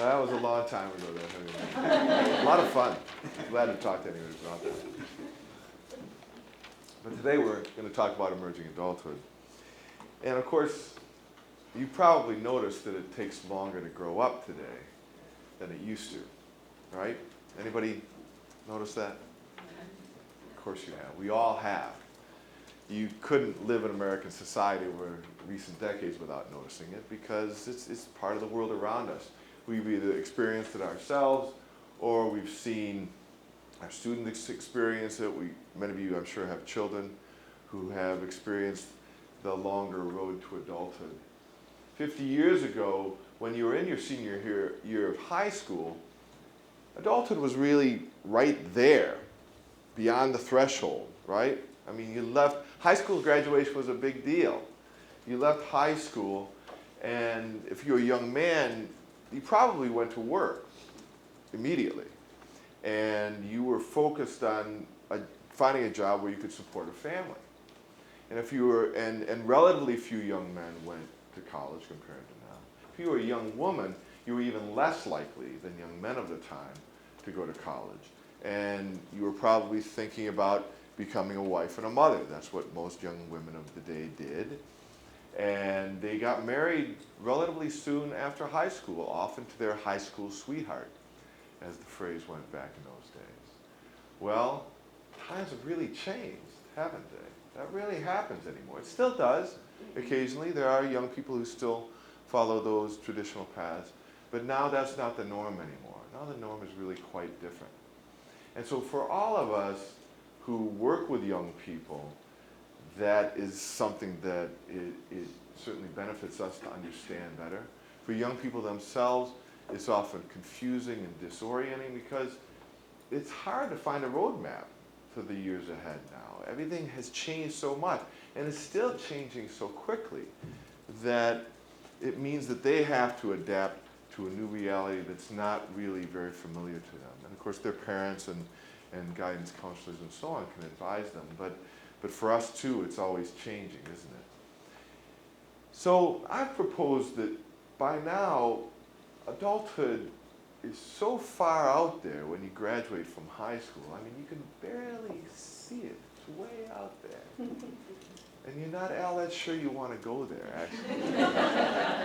That was a long time ago. A lot of fun. Glad to talk to anyone about that. But today we're going to talk about emerging adulthood. And of course, you probably noticed that it takes longer to grow up today than it used to, right? Anybody notice that? Of course you have. We all have. You couldn't live in American society over recent decades without noticing it because it's part of the world around us. We've either experienced it ourselves or we've seen our students experience it. Many of you, I'm sure, have children who have experienced the longer road to adulthood. 50 years ago, when you were in your senior year of high school, adulthood was really right there, beyond the threshold, right? I mean, you left, high school graduation was a big deal. You left high school, and if you're a young man, you probably went to work immediately. And you were focused on finding a job where you could support a family. And if you were, and relatively few young men went to college compared to now. If you were a young woman, you were even less likely than young men of the time to go to college. And you were probably thinking about becoming a wife and a mother. That's what most young women of the day did. And they got married relatively soon after high school, often to their high school sweetheart, as the phrase went back in those days. Well, times have really changed, haven't they? That really happens anymore. It still does. Occasionally, there are young people who still follow those traditional paths, but now that's not the norm anymore. Now the norm is really quite different. And so for all of us who work with young people, that is something that it certainly benefits us to understand better. For young people themselves, it's often confusing and disorienting because it's hard to find a roadmap for the years ahead now. Everything has changed so much, and it's still changing so quickly that it means that they have to adapt to a new reality that's not really very familiar to them. And of course, their parents and guidance counselors and so on can advise them, but for us too, it's always changing, isn't it? So I've proposed that by now, adulthood is so far out there when you graduate from high school. I mean, you can barely see it. It's way out there. And you're not all that sure you want to go there, actually. It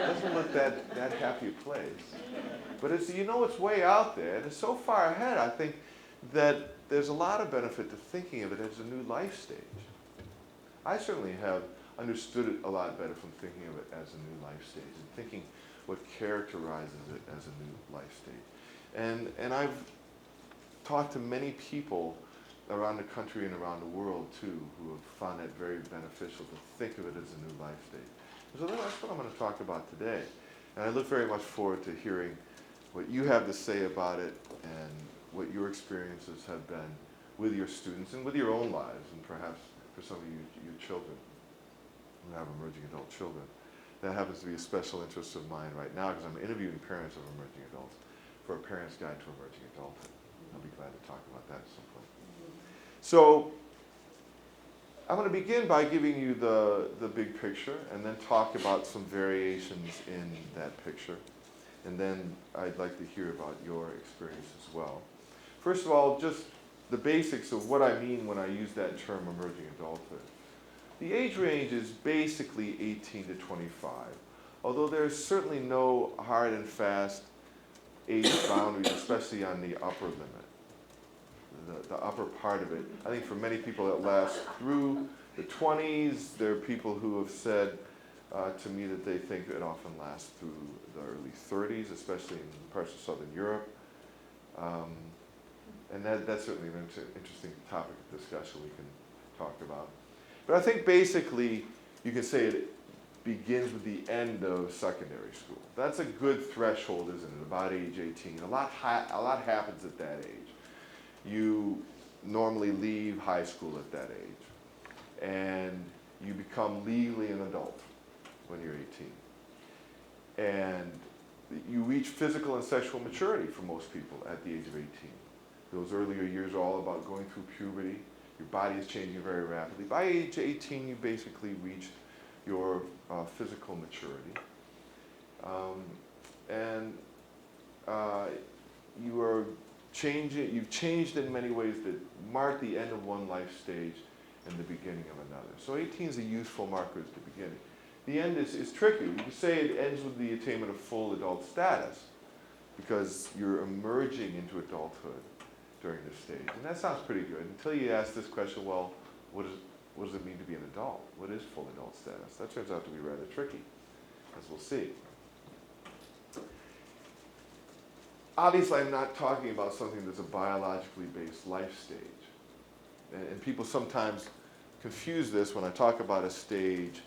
doesn't look that happy a place. But it's way out there, and it's so far ahead, I think, that there's a lot of benefit to thinking of it as a new life stage. I certainly have understood it a lot better from thinking of it as a new life stage and thinking what characterizes it as a new life stage. And I've talked to many people around the country and around the world too who have found it very beneficial to think of it as a new life stage. And so that's what I'm going to talk about today. And I look very much forward to hearing what you have to say about it and what your experiences have been with your students and with your own lives, and perhaps for some of you, your children who have emerging adult children. That happens to be a special interest of mine right now because I'm interviewing parents of emerging adults for a Parent's Guide to Emerging Adulthood. I'll be glad to talk about that at some point. So I'm going to begin by giving you the big picture and then talk about some variations in that picture. And then I'd like to hear about your experience as well. First of all, just the basics of what I mean when I use that term emerging adulthood. The age range is basically 18 to 25, although there's certainly no hard and fast age boundaries, especially on the upper limit, the upper part of it. I think for many people it lasts through the 20s. There are people who have said to me that they think it often lasts through the early 30s, especially in parts of Southern Europe. And that's certainly an interesting topic of discussion we can talk about. But I think basically you can say it begins with the end of secondary school. That's a good threshold, isn't it? About age 18. A lot happens at that age. You normally leave high school at that age, and you become legally an adult when you're 18. And you reach physical and sexual maturity for most people at the age of 18. Those earlier years are all about going through puberty. Your body is changing very rapidly. By age 18, you basically reach your physical maturity. And you are changing, you've changed in many ways that mark the end of one life stage and the beginning of another. So 18 is a useful marker at the beginning. The end is tricky. You can say it ends with the attainment of full adult status because you're emerging into adulthood during this stage. And that sounds pretty good until you ask this question, well, what does it mean to be an adult? What is full adult status? That turns out to be rather tricky, as we'll see. Obviously, I'm not talking about something that's a biologically based life stage. And people sometimes confuse this when I talk about a stage.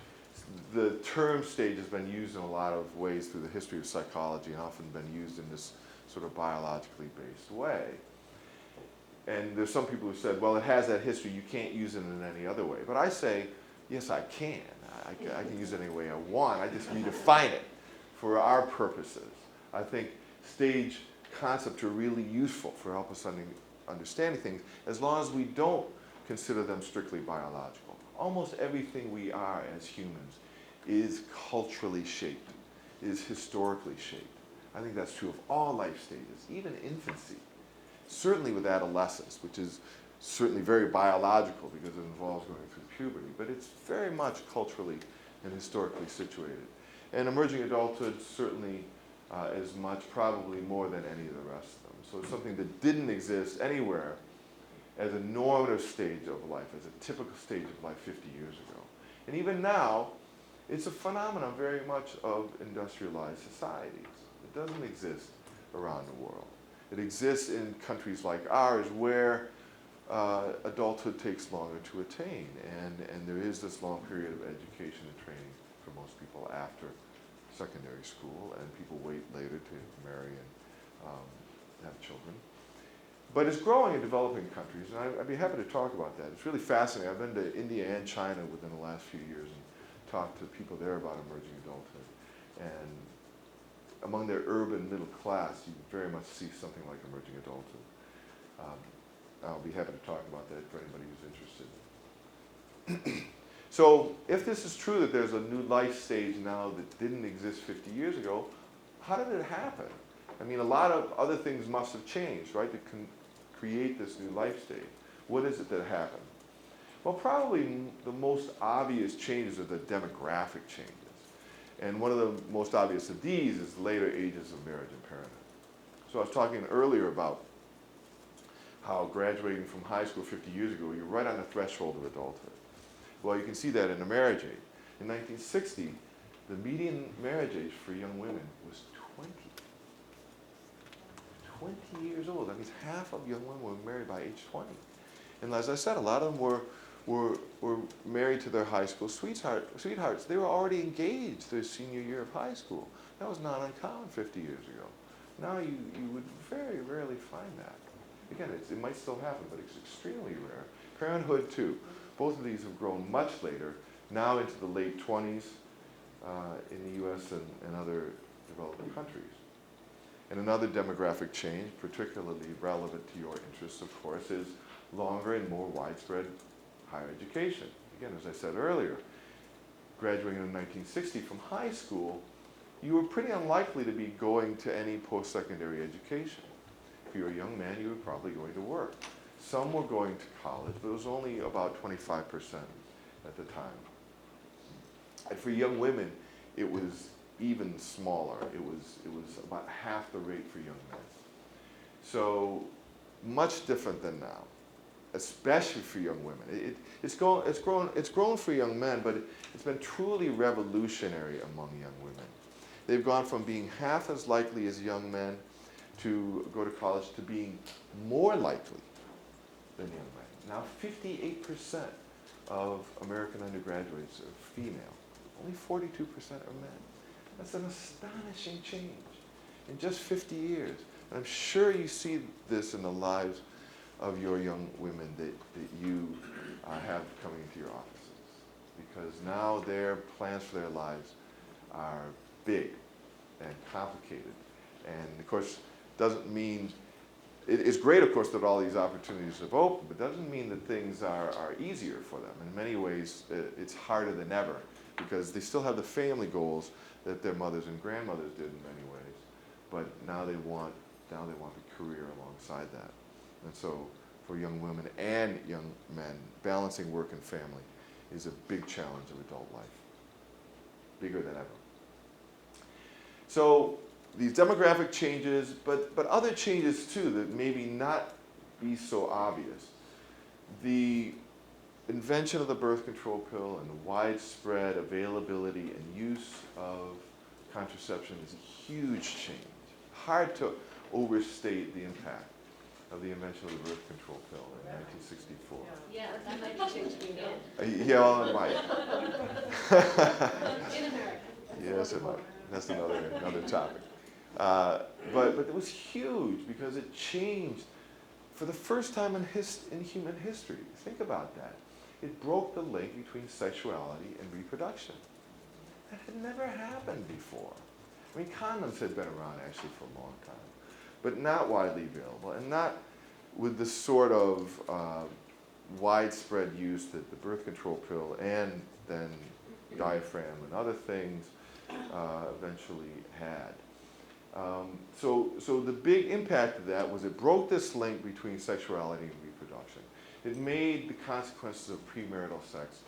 The term stage has been used in a lot of ways through the history of psychology and often been used in this sort of biologically based way. And there's some people who said, well, it has that history, you can't use it in any other way. But I say, yes, I can. I can use it any way I want. I just redefine it for our purposes. I think stage concepts are really useful for help us understanding things as long as we don't consider them strictly biological. Almost everything we are as humans is culturally shaped, is historically shaped. I think that's true of all life stages, even infancy. Certainly with adolescence, which is certainly very biological because it involves going through puberty, but it's very much culturally and historically situated. And emerging adulthood certainly as much, probably more than any of the rest of them. So it's something that didn't exist anywhere as a normative stage of life, as a typical stage of life 50 years ago. And even now, it's a phenomenon very much of industrialized societies. It doesn't exist around the world. It exists in countries like ours where adulthood takes longer to attain, and there is this long period of education and training for most people after secondary school, and people wait later to marry and have children. But it's growing in developing countries, and I'd be happy to talk about that. It's really fascinating. I've been to India and China within the last few years and talked to people there about emerging adulthood. And among their urban middle class, you very much see something like emerging adulthood. I'll be happy to talk about that for anybody who's interested. So if this is true that there's a new life stage now that didn't exist 50 years ago, how did it happen? I mean, a lot of other things must have changed, right, to create this new life stage. What is it that happened? Well, probably the most obvious changes are the demographic changes. And one of the most obvious of these is later ages of marriage and parenthood. So I was talking earlier about how graduating from high school 50 years ago, you're right on the threshold of adulthood. Well, you can see that in the marriage age. In 1960, the median marriage age for young women was 20. 20 years old. That means half of young women were married by age 20. And as I said, a lot of them were married to their high school sweethearts. They were already engaged their senior year of high school. That was not uncommon 50 years ago. Now you would very rarely find that. Again, it might still happen, but it's extremely rare. Parenthood, too. Both of these have grown much later, now into the late 20s in the US and other developing countries. And another demographic change, particularly relevant to your interests, of course, is longer and more widespread higher education. Again, as I said earlier, graduating in 1960 from high school, you were pretty unlikely to be going to any post-secondary education. If you were a young man, you were probably going to work. Some were going to college, but it was only about 25% at the time. And for young women, it was even smaller. It was about half the rate for young men. So much different than now, especially for young women. It's grown for young men, but it's been truly revolutionary among young women. They've gone from being half as likely as young men to go to college to being more likely than young men. Now 58% of American undergraduates are female. Only 42% are men. That's an astonishing change in just 50 years. And I'm sure you see this in the lives of your young women that you have coming into your offices. Because now their plans for their lives are big and complicated. And of course, doesn't mean, it's great of course that all these opportunities have opened, but doesn't mean that things are easier for them. In many ways, it's harder than ever because they still have the family goals that their mothers and grandmothers did in many ways. but now they want the career alongside that. And so for young women and young men, balancing work and family is a big challenge of adult life, bigger than ever. So these demographic changes, but other changes too that maybe not be so obvious. The invention of the birth control pill and the widespread availability and use of contraception is a huge change. Hard to overstate the impact of the invention of the birth control pill in 1964. Yeah, that might be changing again. Yeah, well, it might. In America. Yes, it might. That's another topic. But it was huge because it changed for the first time in human history. Think about that. It broke the link between sexuality and reproduction. That had never happened before. I mean, condoms had been around actually for a long time, but not widely available, and not with the sort of widespread use that the birth control pill and then diaphragm and other things eventually had. So the big impact of that was it broke this link between sexuality and reproduction. It made the consequences of premarital sex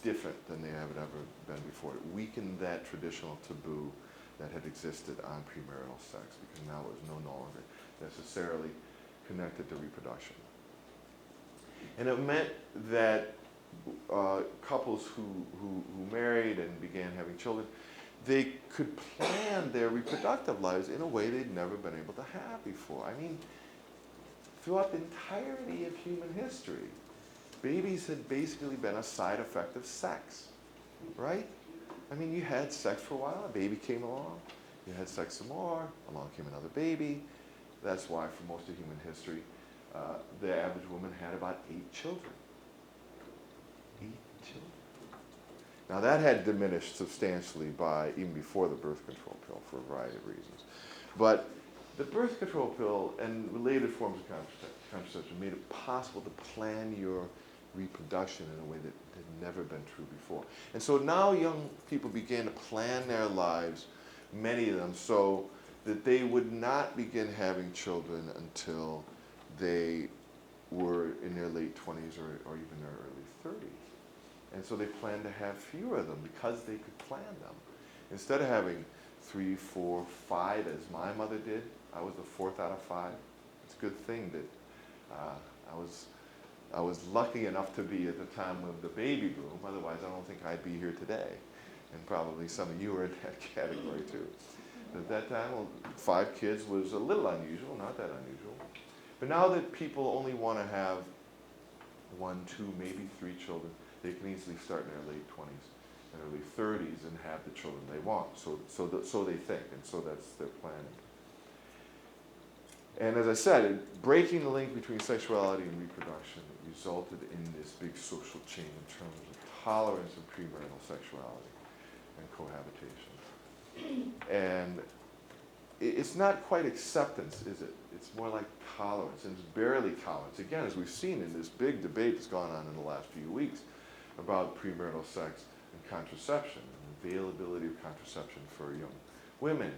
different than they have ever been before. It weakened that traditional taboo that had existed on premarital sex, because now it was no longer necessarily connected to reproduction. And it meant that couples who married and began having children, they could plan their reproductive lives in a way they'd never been able to have before. I mean, throughout the entirety of human history, babies had basically been a side effect of sex, right? I mean, you had sex for a while, a baby came along, you had sex some more, along came another baby. That's why for most of human history, the average woman had about 8 children. 8 children. Now that had diminished substantially by even before the birth control pill for a variety of reasons. But the birth control pill and related forms of contraception made it possible to plan your reproduction in a way that had never been true before. And so now young people began to plan their lives, many of them, so that they would not begin having children until they were in their late 20s or even their early 30s. And so they planned to have fewer of them because they could plan them. Instead of having 3, 4, 5 as my mother did, I was the 4th out of 5. It's a good thing that I was lucky enough to be at the time of the baby boom. Otherwise, I don't think I'd be here today. And probably some of you are in that category too. At that time, 5 kids was a little unusual, not that unusual. But now that people only want to have 1, 2, maybe 3 children, they can easily start in their late 20s and early 30s and have the children they want. So they think, and so that's their planning. And as I said, breaking the link between sexuality and reproduction resulted in this big social change in terms of tolerance of premarital sexuality and cohabitation. And it's not quite acceptance, is it? It's more like tolerance, and it's barely tolerance. Again, as we've seen in this big debate that's gone on in the last few weeks about premarital sex and contraception, and availability of contraception for young women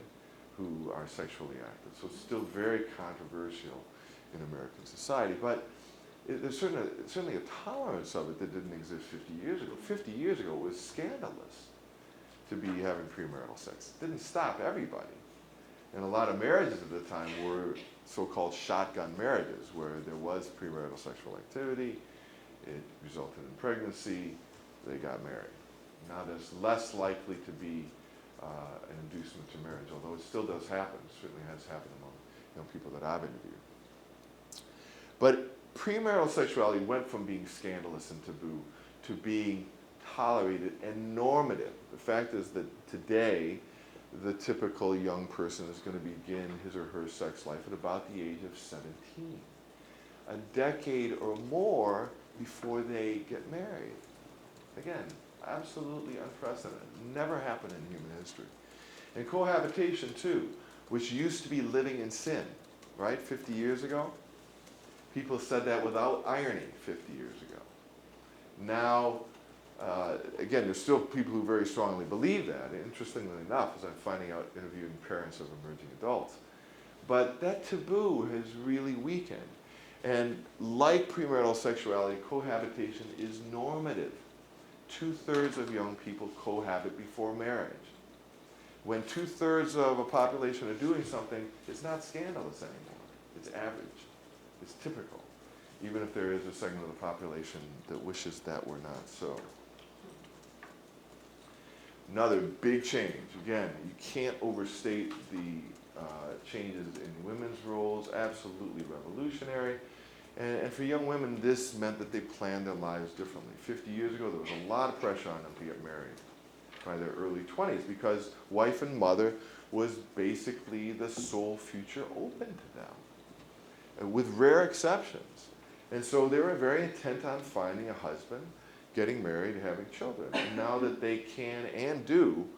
who are sexually active. So it's still very controversial in American society, but there's certainly a tolerance of it that didn't exist 50 years ago. 50 years ago, it was scandalous to be having premarital sex. It didn't stop everybody. And a lot of marriages at the time were so-called shotgun marriages, where there was premarital sexual activity, it resulted in pregnancy, they got married. Now there's less likely to be an inducement to marriage, although it still does happen. It certainly has happened among young people that I've interviewed. But premarital sexuality went from being scandalous and taboo to being tolerated and normative. The fact is that today, the typical young person is going to begin his or her sex life at about the age of 17. A decade or more before they get married. Again, absolutely unprecedented. Never happened in human history. And cohabitation too, which used to be living in sin, right, 50 years ago? People said that without irony 50 years ago. Now, again, there's still people who very strongly believe that. Interestingly enough, as I'm finding out interviewing parents of emerging adults, But that taboo has really weakened. And like premarital sexuality, cohabitation is normative. 2/3 of young people cohabit before marriage. When 2/3 of a population are doing something, it's not scandalous anymore. It's average. It's typical, even if there is a segment of the population that wishes that were not so. Another big change, again, you can't overstate the changes in women's roles, absolutely revolutionary. And for young women, this meant that they planned their lives differently. 50 years ago, there was a lot of pressure on them to get married by their early 20s because wife and mother was basically the sole future open to them, with rare exceptions. And so they were very intent on finding a husband, getting married, having children. And now that they can and do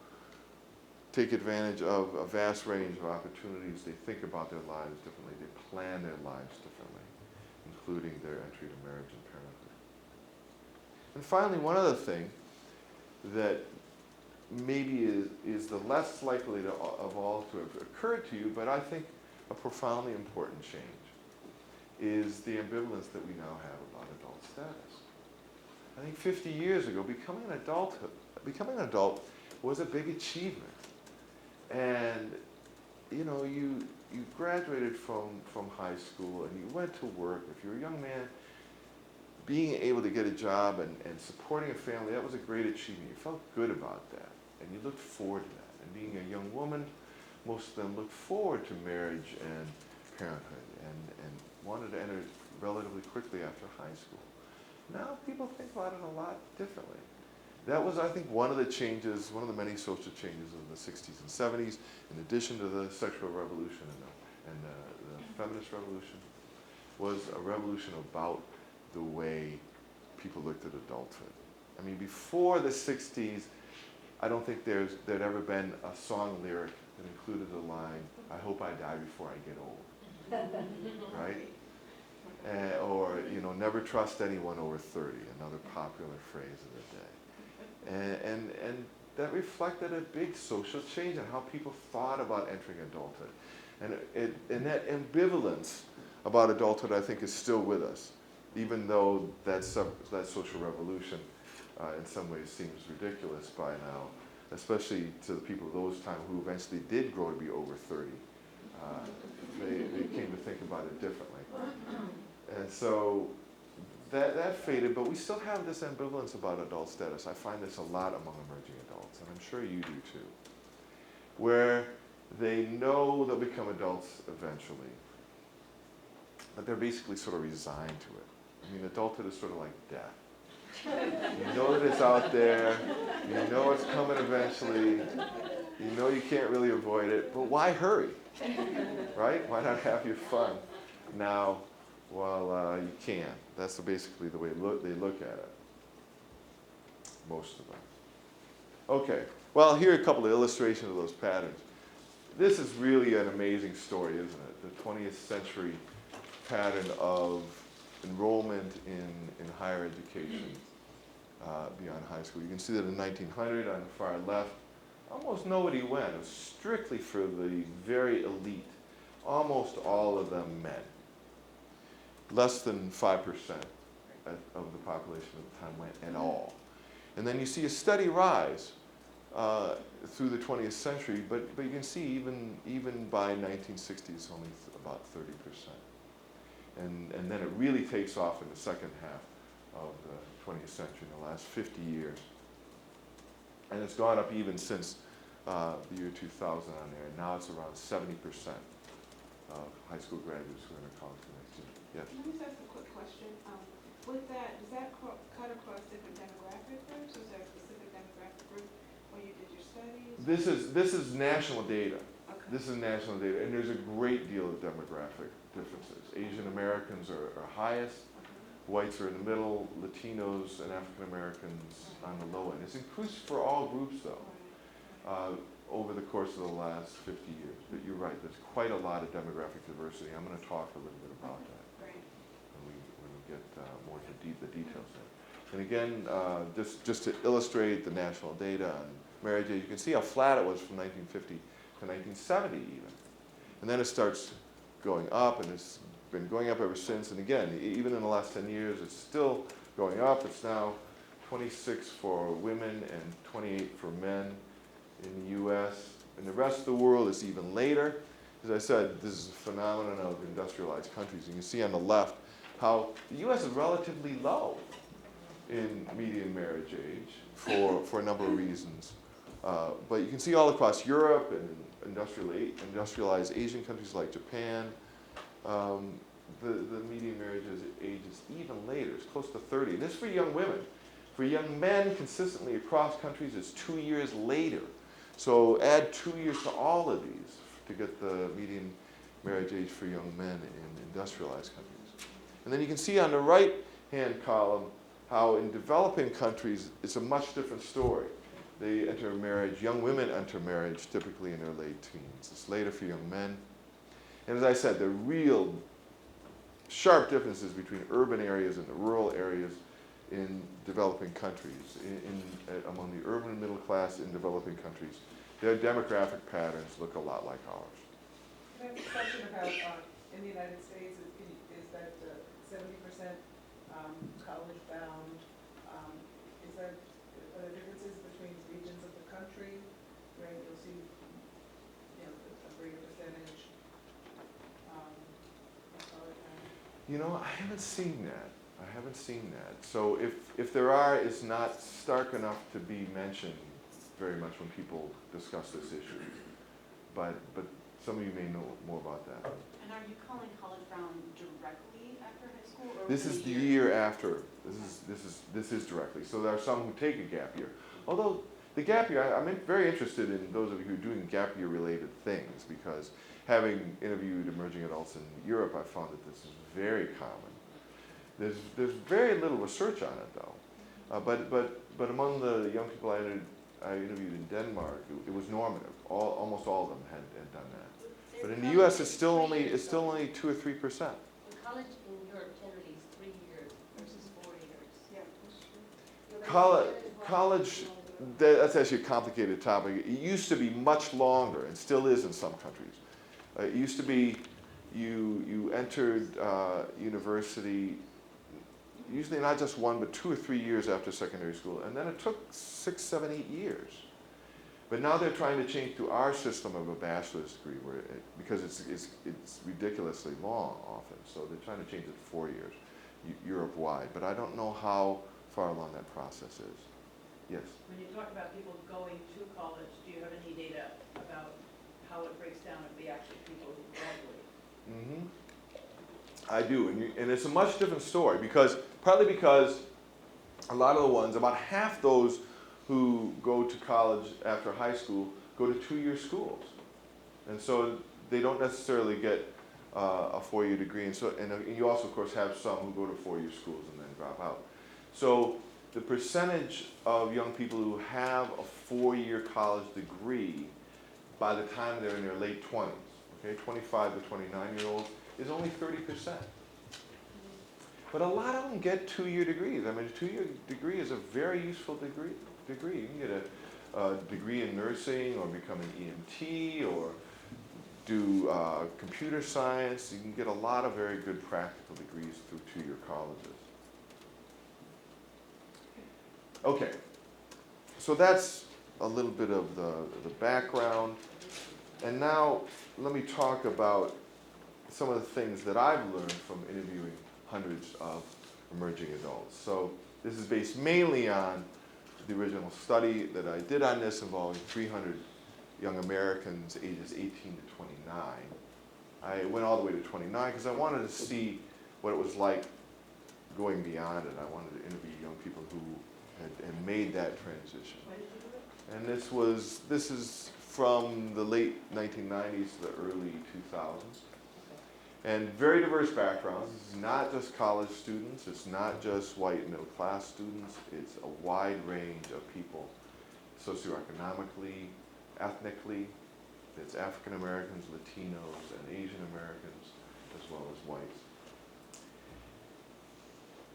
take advantage of a vast range of opportunities, they think about their lives differently, they plan their lives differently, including their entry to marriage and parenthood. And finally, one other thing that maybe is the less likely of all to have occurred to you, but I think a profoundly important change, is the ambivalence that we now have about adult status. I think 50 years ago, becoming an adult was a big achievement. And you know, you graduated from high school and you went to work. If you're a young man, being able to get a job and supporting a family, that was a great achievement. You felt good about that, and you looked forward to that. And being a young woman, most of them looked forward to marriage and parenthood and wanted to enter relatively quickly after high school. Now people think about it a lot differently. That was, I think, one of the changes, one of the many social changes of the 60s and 70s, in addition to the sexual revolution and the feminist revolution, was a revolution about the way people looked at adulthood. I mean, before the 60s, I don't think there'd ever been a song lyric that included the line, "I hope I die before I get old," right? Or, you know, "never trust anyone over 30," another popular phrase of the day. And that reflected a big social change in how people thought about entering adulthood. And that ambivalence about adulthood, I think, is still with us, even though that social revolution in some ways seems ridiculous by now, especially to the people of those times who eventually did grow to be over 30. They came to think about it differently. And so that faded, but we still have this ambivalence about adult status. I find this a lot among emerging adults, and I'm sure you do too, where they know they'll become adults eventually, but they're basically sort of resigned to it. I mean, adulthood is sort of like death. You know that it's out there, you know it's coming eventually, you know you can't really avoid it, but why hurry, right? Why not have your fun now while you can? That's basically the way they look at it, most of them. Okay, well, here are a couple of illustrations of those patterns. This is really an amazing story, isn't it? The 20th century pattern of enrollment in higher education beyond high school. You can see that in 1900 on the far left, almost nobody went. It was strictly for the very elite, almost all of them men. Less than 5% of the population at the time went at all. And then you see a steady rise through the 20th century, but you can see even by 1960 it's only about 30%. And then it really takes off in the second half of the 20th century, in the last 50 years. And it's gone up even since the year 2000 on there, and now it's around 70% of high school graduates who are in college the next year. Yes? Let me just ask a quick question. With that, does that cut across different demographic groups? Was there a specific demographic group when you did your studies? This is national data. Okay. This is national data, and there's a great deal of demographic differences. Asian Americans are highest, whites are in the middle, Latinos and African Americans on the low end. It's increased for all groups though, over the course of the last 50 years. But you're right, there's quite a lot of demographic diversity. I'm going to talk a little bit about that when we get more to the details there. And again, just to illustrate the national data on marriage age, you can see how flat it was from 1950 to 1970 even. And then it starts going up, and it's been going up ever since. And again, even in the last 10 years, it's still going up. It's now 26 for women and 28 for men in the U.S. In the rest of the world, it's even later. As I said, this is a phenomenon of industrialized countries. You can see on the left how the U.S. is relatively low in median marriage age for a number of reasons. But you can see all across Europe and industrialized Asian countries like Japan, the median marriage age is even later. It's close to 30. And this is for young women. For young men, consistently across countries, it's 2 years later. So add 2 years to all of these to get the median marriage age for young men in industrialized countries. And then you can see on the right-hand column how in developing countries, it's a much different story. They enter marriage, young women enter marriage typically in their late teens. It's later for young men. And as I said, there are real sharp differences between urban areas and the rural areas in developing countries. Among the urban and middle class in developing countries, their demographic patterns look a lot like ours. I have a question about, in the United States, is that 70% college bound? Are there differences between regions of the country where you'll see, a greater percentage of college bound? I haven't seen that. So if there are, it's not stark enough to be mentioned very much when people discuss this issue. But some of you may know more about that. And are you calling college bound directly after high school, or This is the year after. This is directly. So there are some who take a gap year. Although the gap year, I'm very interested in those of you who are doing gap year related things, because having interviewed emerging adults in Europe, I found that this is very common. There's very little research on it though. But among the young people I interviewed in Denmark, it was normative. Almost all of them had done that. But in the U.S., it's still only 2 or 3%. In college in Europe generally is 3 years versus 4 years. Yeah, that's true. College, that's actually a complicated topic. It used to be much longer, and still is in some countries. It used to be you entered university usually not just 1, but 2 or 3 years after secondary school, and then it took 6, 7, 8 years. But now they're trying to change to our system of a bachelor's degree, because it's ridiculously long often. So they're trying to change it to 4 years, Europe-wide. But I don't know how far along that process is. Yes? When you talk about people going to college, do you have any data about how it breaks down of the actual people who graduate? Mm-hmm. I do, and it's a much different story, partly because a lot of the ones, about half those who go to college after high school go to 2-year schools. And so they don't necessarily get a 4-year degree. And you also, of course, have some who go to 4-year schools and then drop out. So the percentage of young people who have a 4-year college degree by the time they're in their late 20s, okay, 25 to 29-year-olds, is only 30%. But a lot of them get 2-year degrees. I mean, a 2-year degree is a very useful degree. You can get a degree in nursing, or become an EMT, or do computer science. You can get a lot of very good practical degrees through 2-year colleges. Okay, so that's a little bit of the background. And now let me talk about some of the things that I've learned from interviewing hundreds of emerging adults. So this is based mainly on the original study that I did on this, involving 300 young Americans ages 18 to 29. I went all the way to 29 because I wanted to see what it was like going beyond it. I wanted to interview young people who had made that transition. When did you do it? And this is from the late 1990s to the early 2000s. And very diverse backgrounds. It's not just college students. It's not just white and middle class students. It's a wide range of people, socioeconomically, ethnically. It's African Americans, Latinos, and Asian Americans, as well as whites.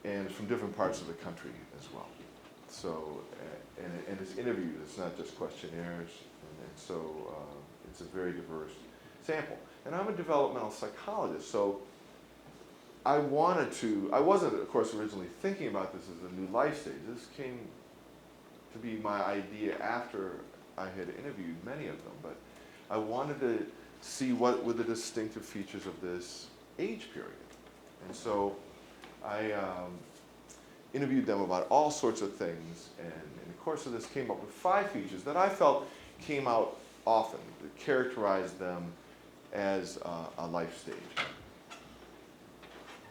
And from different parts of the country as well. So, and it's interviews. It's not just questionnaires. And so it's a very diverse sample. And I'm a developmental psychologist, so I wasn't, of course, originally thinking about this as a new life stage. This came to be my idea after I had interviewed many of them, but I wanted to see what were the distinctive features of this age period. And so I interviewed them about all sorts of things, and in the course of this came up with 5 features that I felt came out often, that characterized them as a life stage.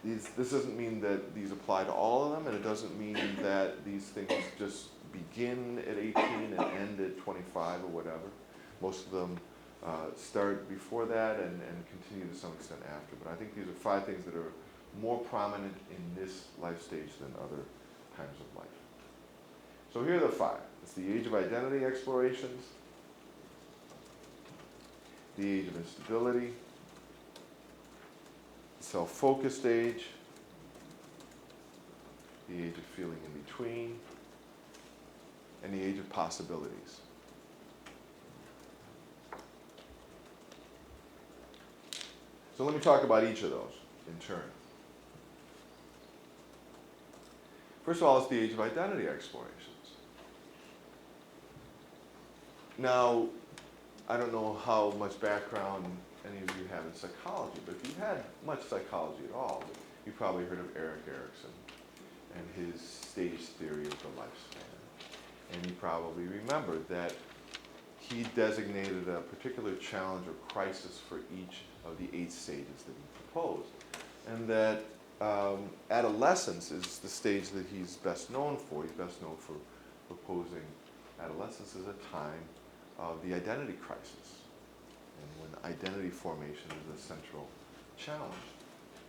This doesn't mean that these apply to all of them, and it doesn't mean that these things just begin at 18 and end at 25 or whatever. Most of them start before that and continue to some extent after. But I think these are 5 things that are more prominent in this life stage than other times of life. So here are the 5. It's the age of identity explorations, the age of instability, the self-focused age, the age of feeling in between, and the age of possibilities. So let me talk about each of those in turn. First of all, it's the age of identity explorations. Now, I don't know how much background any of you have in psychology, but if you've had much psychology at all, you've probably heard of Erik Erikson and his stage theory of the lifespan. And you probably remember that he designated a particular challenge or crisis for each of the 8 stages that he proposed. And that adolescence is the stage that he's best known for. He's best known for proposing adolescence as a time of the identity crisis, and when identity formation is a central challenge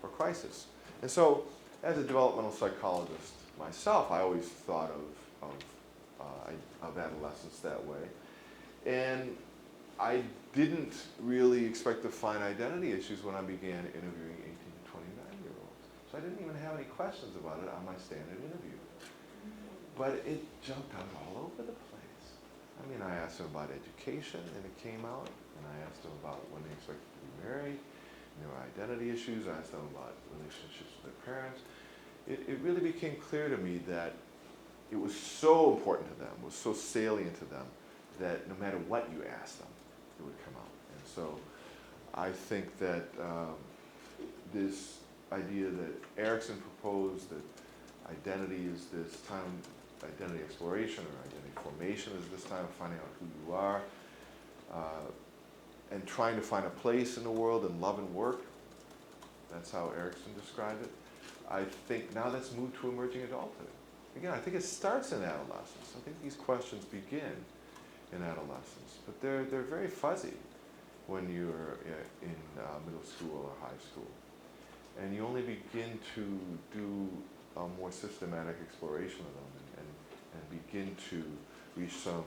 or crisis. And so, as a developmental psychologist myself, I always thought of adolescence that way. And I didn't really expect to find identity issues when I began interviewing 18 to 29-year-olds. So I didn't even have any questions about it on my standard interview. But it jumped out all over the place. I mean, I asked them about education, and it came out. And I asked them about when they expected to be married. And there were identity issues. I asked them about relationships with their parents. It really became clear to me that it was so important to them, was so salient to them, that no matter what you asked them, it would come out. And so I think that this idea that Erikson proposed, that identity is this time, identity exploration or identity formation is this time of finding out who you are, and trying to find a place in the world in love and work. That's how Erikson described it. I think now that's moved to emerging adulthood. Again, I think it starts in adolescence. I think these questions begin in adolescence, but they're very fuzzy when you're in middle school or high school. And you only begin to do a more systematic exploration of them and begin to reach some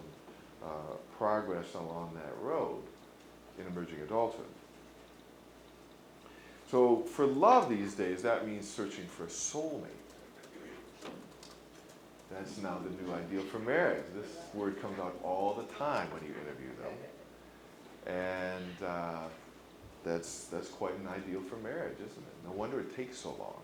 progress along that road in emerging adulthood. So for love these days, that means searching for a soulmate. That's now the new ideal for marriage. This word comes out all the time when you interview them. And that's quite an ideal for marriage, isn't it? No wonder it takes so long.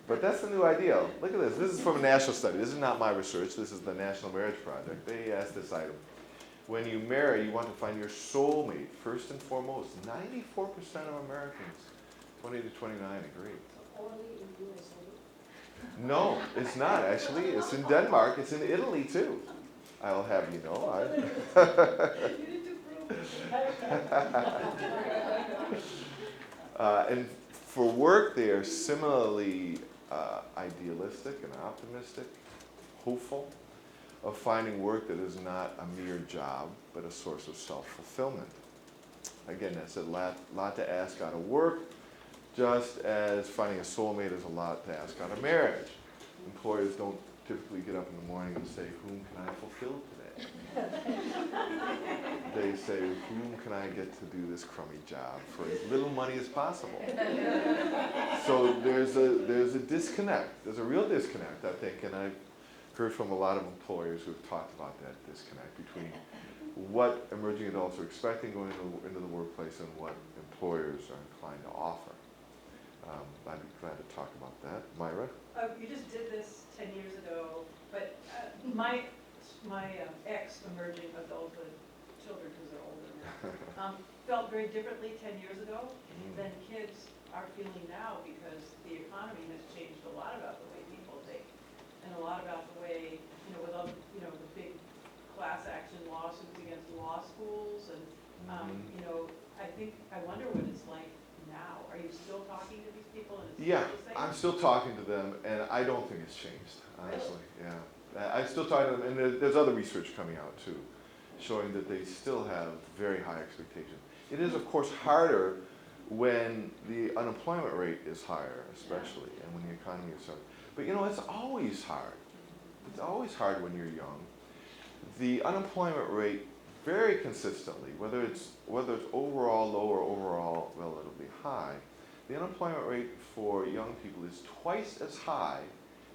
But that's the new ideal. Look at this. This is from a national study. This is not my research. This is the National Marriage Project. They asked this item. When you marry, you want to find your soulmate first and foremost. 94% of Americans, 20 to 29, agree. Only in USA? No, it's not actually. It's in Denmark. It's in Italy too. I'll have you know. You need to prove. And for work, they are similarly idealistic and optimistic, hopeful of finding work that is not a mere job, but a source of self-fulfillment. Again, that's a lot to ask out of work, just as finding a soulmate is a lot to ask out of marriage. Employers don't typically get up in the morning and say, whom can I fulfill today? They say, whom can I get to do this crummy job for as little money as possible? So there's a disconnect. There's a real disconnect, I think, and I've heard from a lot of employers who have talked about that disconnect between what emerging adults are expecting going into the workplace and what employers are inclined to offer. I'd be glad to talk about that. Myra? You just did this 10 years ago, but my ex-emerging adulthood children, because they're older now, felt very differently 10 years ago than kids are feeling now, because the economy has changed a lot about the way people think, and a lot about the way, with all, the big class action lawsuits against law schools, and, I wonder what it's like now. Are you still talking to these people? And it's Yeah, still the same? I'm still talking to them, and I don't think it's changed, honestly. Yeah, I'm still talking to them, and there's other research coming out too, showing that they still have very high expectations. It is, of course, harder when the unemployment rate is higher, especially, and when the economy is hard. But it's always hard. It's always hard when you're young. The unemployment rate, very consistently, whether it's overall low or overall relatively high, the unemployment rate for young people is twice as high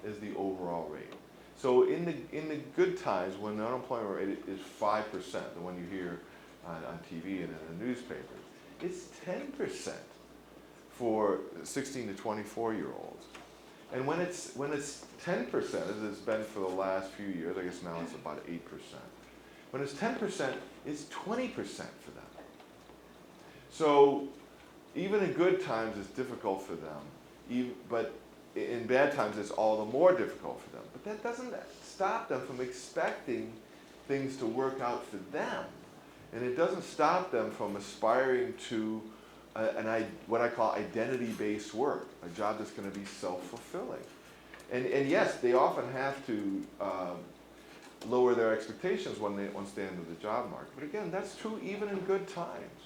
as the overall rate. So in the good times, when the unemployment rate is 5%, the one you hear on TV and in the newspapers, it's 10% for 16 to 24-year-olds. And when it's 10%, as it's been for the last few years, I guess now it's about 8%. When it's 10%, it's 20% for them. So even in good times, it's difficult for them. But in bad times, it's all the more difficult for them. But that doesn't stop them from expecting things to work out for them. And it doesn't stop them from aspiring to what I call identity-based work, a job that's going to be self-fulfilling. And yes, they often have to lower their expectations once they enter the job market. But again, that's true even in good times.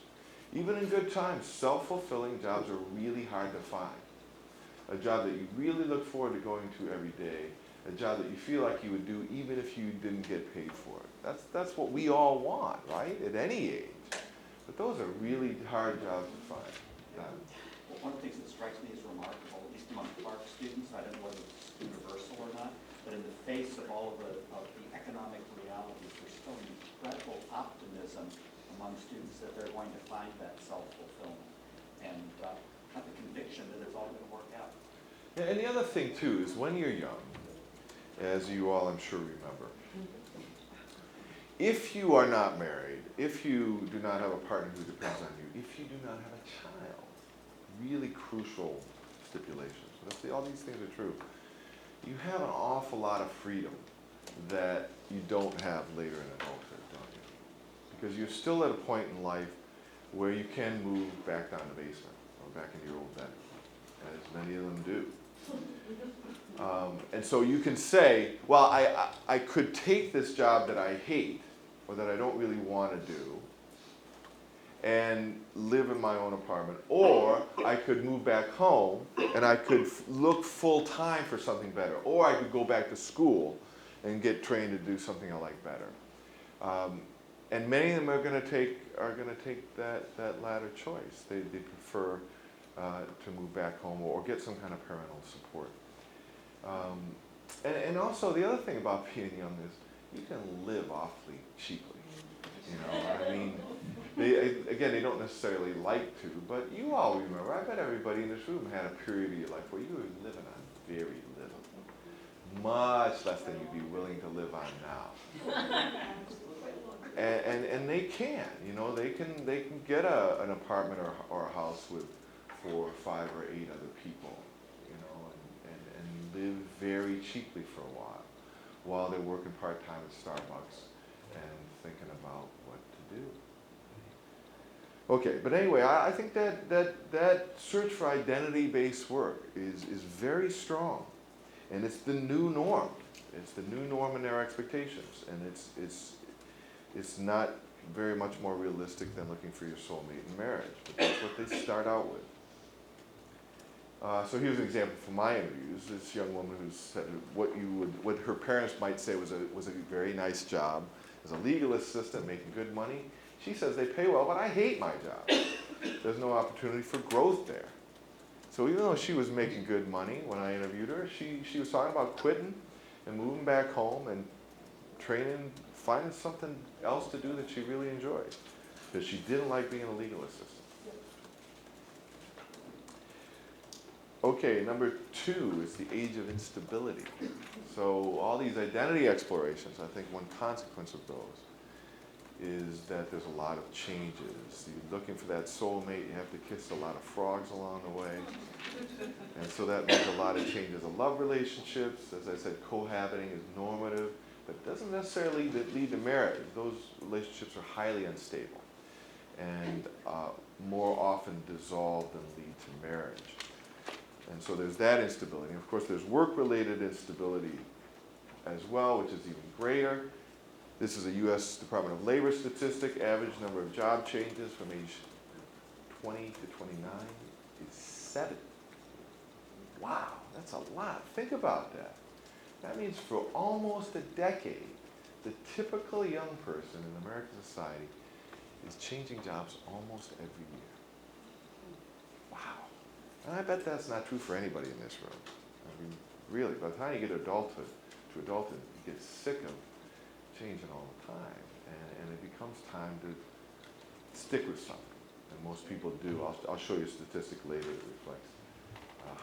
Even in good times, self-fulfilling jobs are really hard to find. A job that you really look forward to going to every day, a job that you feel like you would do even if you didn't get paid for it. That's what we all want, right, at any age. But those are really hard jobs to find. Well, one of the things that strikes me as remarkable, at least among Clark students, I don't know whether it's universal or not, but in the face of all of the economic realities, there's still incredible optimism among students that they're going to find that self-fulfillment and have the conviction that it's all going to work out. Yeah, and the other thing too is when you're young, as you all I'm sure remember, if you are not married, if you do not have a partner who depends on you, if you do not have a child, really crucial stipulations. But if all these things are true, you have an awful lot of freedom that you don't have later in adulthood, don't you? Because you're still at a point in life where you can move back down the basement or back into your old bedroom, as many of them do. And so you can say, well, I could take this job that I hate or that I don't really want to do and live in my own apartment, or I could move back home and I could look full-time for something better, or I could go back to school and get trained to do something I like better. And many of them are going to take that latter choice. They prefer to move back home or get some kind of parental support. And also the other thing about being young is you can live awfully cheaply. I mean, they don't necessarily like to, but you all remember, I bet everybody in this room had a period of your life where you were living on very little, much less than you'd be willing to live on now. And they can, they can get an apartment or a house with 4, 5, or 8 other people, and live very cheaply for a while they're working part-time at Starbucks and thinking about what to do. Okay, but anyway, I think that search for identity-based work is very strong, and it's the new norm. It's the new norm in their expectations, and it's not very much more realistic than looking for your soulmate in marriage, but that's what they start out with. So here's an example from my interviews. This young woman who said what her parents might say was a very nice job as a legal assistant making good money. She says they pay well, but I hate my job. There's no opportunity for growth there. So even though she was making good money when I interviewed her, she was talking about quitting, and moving back home and training, finding something else to do that she really enjoyed, because she didn't like being a legal assistant. Okay, number 2 is the age of instability. So all these identity explorations, I think one consequence of those is that there's a lot of changes. You're looking for that soulmate, you have to kiss a lot of frogs along the way. And so that means a lot of changes in love relationships. As I said, cohabiting is normative, but it doesn't necessarily lead to marriage. Those relationships are highly unstable and more often dissolve than lead to marriage. And so there's that instability. And of course, there's work-related instability as well, which is even greater. This is a U.S. Department of Labor statistic. Average number of job changes from age 20 to 29 is 7. Wow, that's a lot. Think about that. That means for almost a decade, the typical young person in American society is changing jobs almost every year. Wow. And I bet that's not true for anybody in this room. I mean, really, by the time you get to adulthood, you get sick of changing all the time. And it becomes time to stick with something. And most people do. I'll show you a statistic later that reflects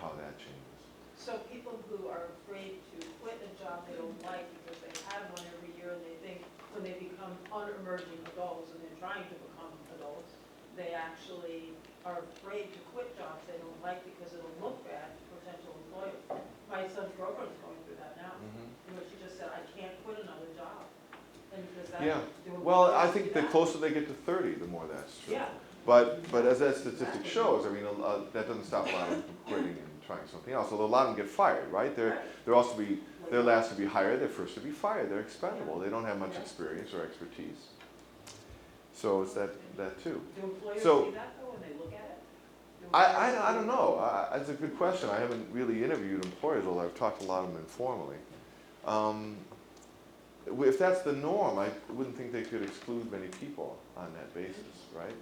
how that changes. So people who are afraid to quit a job they don't like because they had one every year and they think when they become unemerging adults and they're trying to become adults, they actually are afraid to quit jobs they don't like because it'll look bad to potential employers. My son's girlfriend's going through that now. And what she just said, I can't quit another job. And does that Yeah. do Well, I employers think do the that? closer they get to 30, the more that's true. Yeah. But as that statistic shows, I mean, that doesn't stop a lot of them from quitting and trying something else. Although a lot of them get fired, right? They're last to be hired, they're first to be fired. They're expendable. They don't have much experience or expertise. So it's that too. Do employers So- see that though when they look at it? Do I employers don't see know. That's a good question. I haven't really interviewed employers, although I've talked to a lot of them informally. If that's the norm, I wouldn't think they could exclude many people on that basis, right?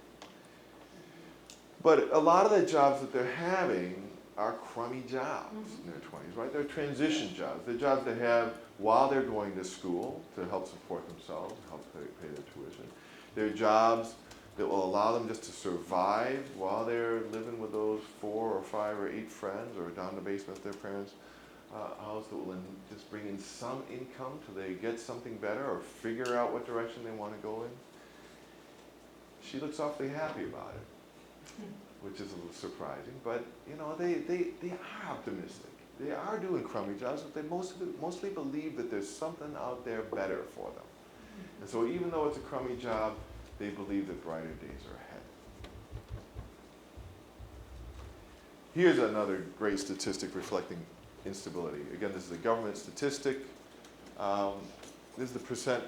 But a lot of the jobs that they're having are crummy jobs in their 20s, right? They're transition jobs. They're jobs they have while they're going to school to help support themselves, help pay their tuition. They're jobs that will allow them just to survive while they're living with those 4 or 5 or 8 friends or down in the basement of their parents' house that will just bring in some income till they get something better or figure out what direction they want to go in. She looks awfully happy about it, which is a little surprising, but you know, they are optimistic. They are doing crummy jobs, but they mostly believe that there's something out there better for them. And so even though it's a crummy job, they believe that brighter days are ahead. Here's another great statistic reflecting instability. Again, this is a government statistic. This is the percent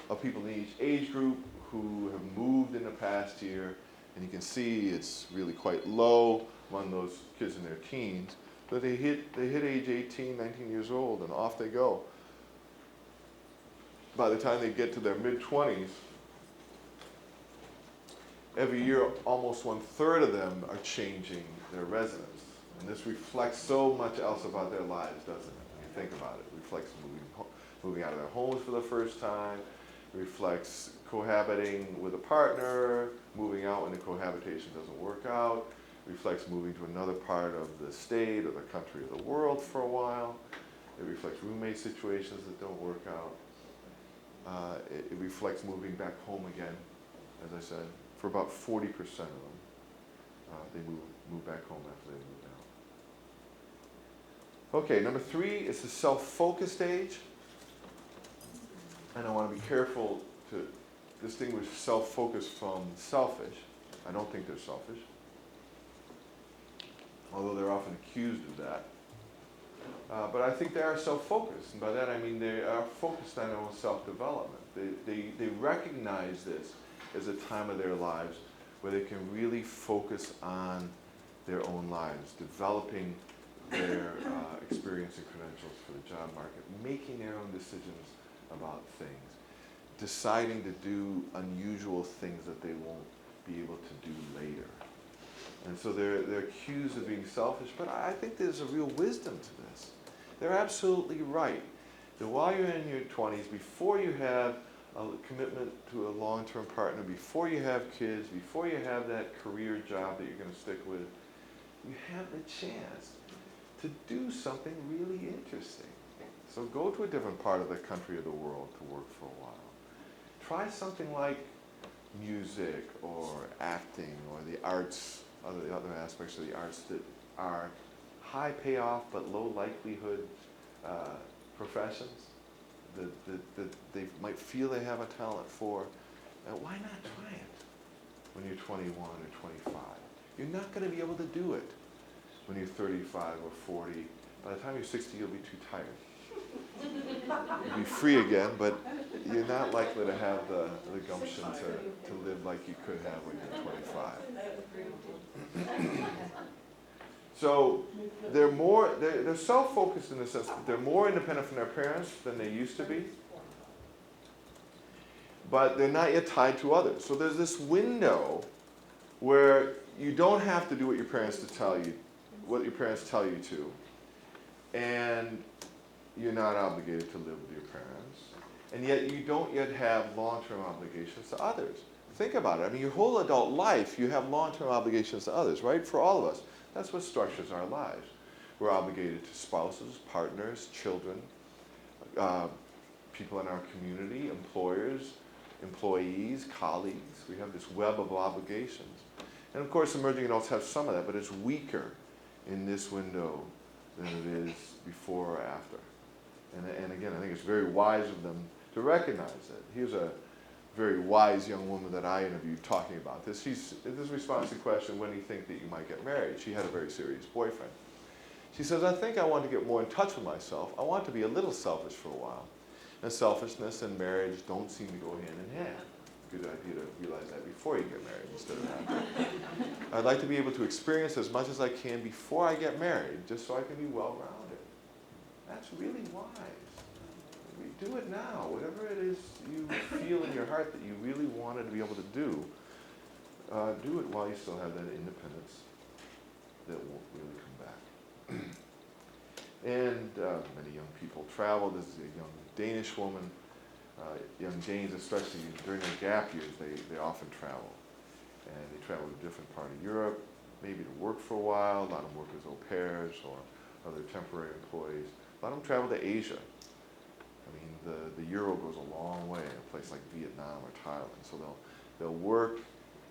of people in each age group who have moved in the past year. And you can see it's really quite low among those kids in their teens. But they hit age 18, 19 years old, and off they go. By the time they get to their mid-20s, every year almost 1/3 of them are changing their residence. And this reflects so much else about their lives, doesn't it? When you think about it. It reflects moving out of their homes for the first time. It reflects cohabiting with a partner, moving out when the cohabitation doesn't work out. It reflects moving to another part of the state or the country or the world for a while. It reflects roommate situations that don't work out. It reflects moving back home again, as I said. For about 40% of them, they move back home after they move out. Okay, number 3 is the self-focused age. And I want to be careful to distinguish self-focused from selfish. I don't think they're selfish, although they're often accused of that. But I think they are self-focused, and by that I mean they are focused on their own self-development. They recognize this as a time of their lives where they can really focus on their own lives, developing their experience and credentials for the job market, making their own decisions about things, deciding to do unusual things that they won't be able to do later. And so they're accused of being selfish, but I think there's a real wisdom to this. They're absolutely right that while you're in your 20s, before you have a commitment to a long-term partner, before you have kids, before you have that career job that you're going to stick with, you have the chance to do something really interesting. So go to a different part of the country or the world to work for a while. Try something like music or acting or the arts, the other aspects of the arts that are high payoff but low likelihood professions that they might feel they have a talent for. Why not try it when you're 21 or 25? You're not going to be able to do it when you're 35 or 40. By the time you're 60, you'll be too tired. You'll be free again, but you're not likely to have the gumption to live like you could have when you're 25. So they're self-focused in the sense that they're more independent from their parents than they used to be, but they're not yet tied to others. So there's this window where you don't have to do what your parents tell you to, and you're not obligated to live with your parents, and yet you don't yet have long-term obligations to others. Think about it. I mean, your whole adult life, you have long-term obligations to others, right? For all of us. That's what structures our lives. We're obligated to spouses, partners, children, people in our community, employers, employees, colleagues. We have this web of obligations. And of course, emerging adults have some of that, but it's weaker in this window than it is before or after. And again, I think it's very wise of them to recognize it. Here's a very wise young woman that I interviewed talking about this. This response to the question, when do you think that you might get married? She had a very serious boyfriend. She says, I think I want to get more in touch with myself. I want to be a little selfish for a while. And selfishness and marriage don't seem to go hand in hand. Good idea to realize that before you get married instead of after. I'd like to be able to experience as much as I can before I get married, just so I can be well-rounded. That's really wise. We do it now. Whatever it is you feel in your heart that you really wanted to be able to do it while you still have that independence that won't really come back. And many young people travel. This is a young Danish woman. Young Danes, especially during their gap years, they often travel. And they travel to a different part of Europe, maybe to work for a while. A lot of them work as au pairs or other temporary employees. A lot of them travel to Asia. I mean, the euro goes a long way in a place like Vietnam or Thailand. So they'll work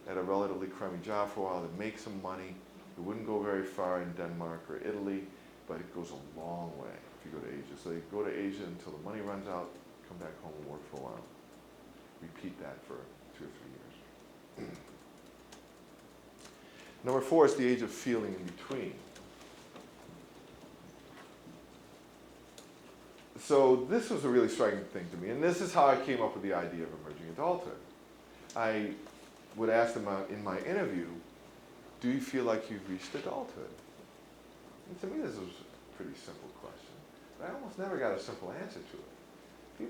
at a relatively crummy job for a while to make some money. It wouldn't go very far in Denmark or Italy, but it goes a long way if you go to Asia. So they go to Asia until the money runs out, come back home and work for a while. Repeat that for 2 or 3 years. Number 4 is the age of feeling in between. So this was a really striking thing to me, and this is how I came up with the idea of emerging adulthood. I would ask them in my interview, do you feel like you've reached adulthood? And to me this was a pretty simple question, but I almost never got a simple answer to it.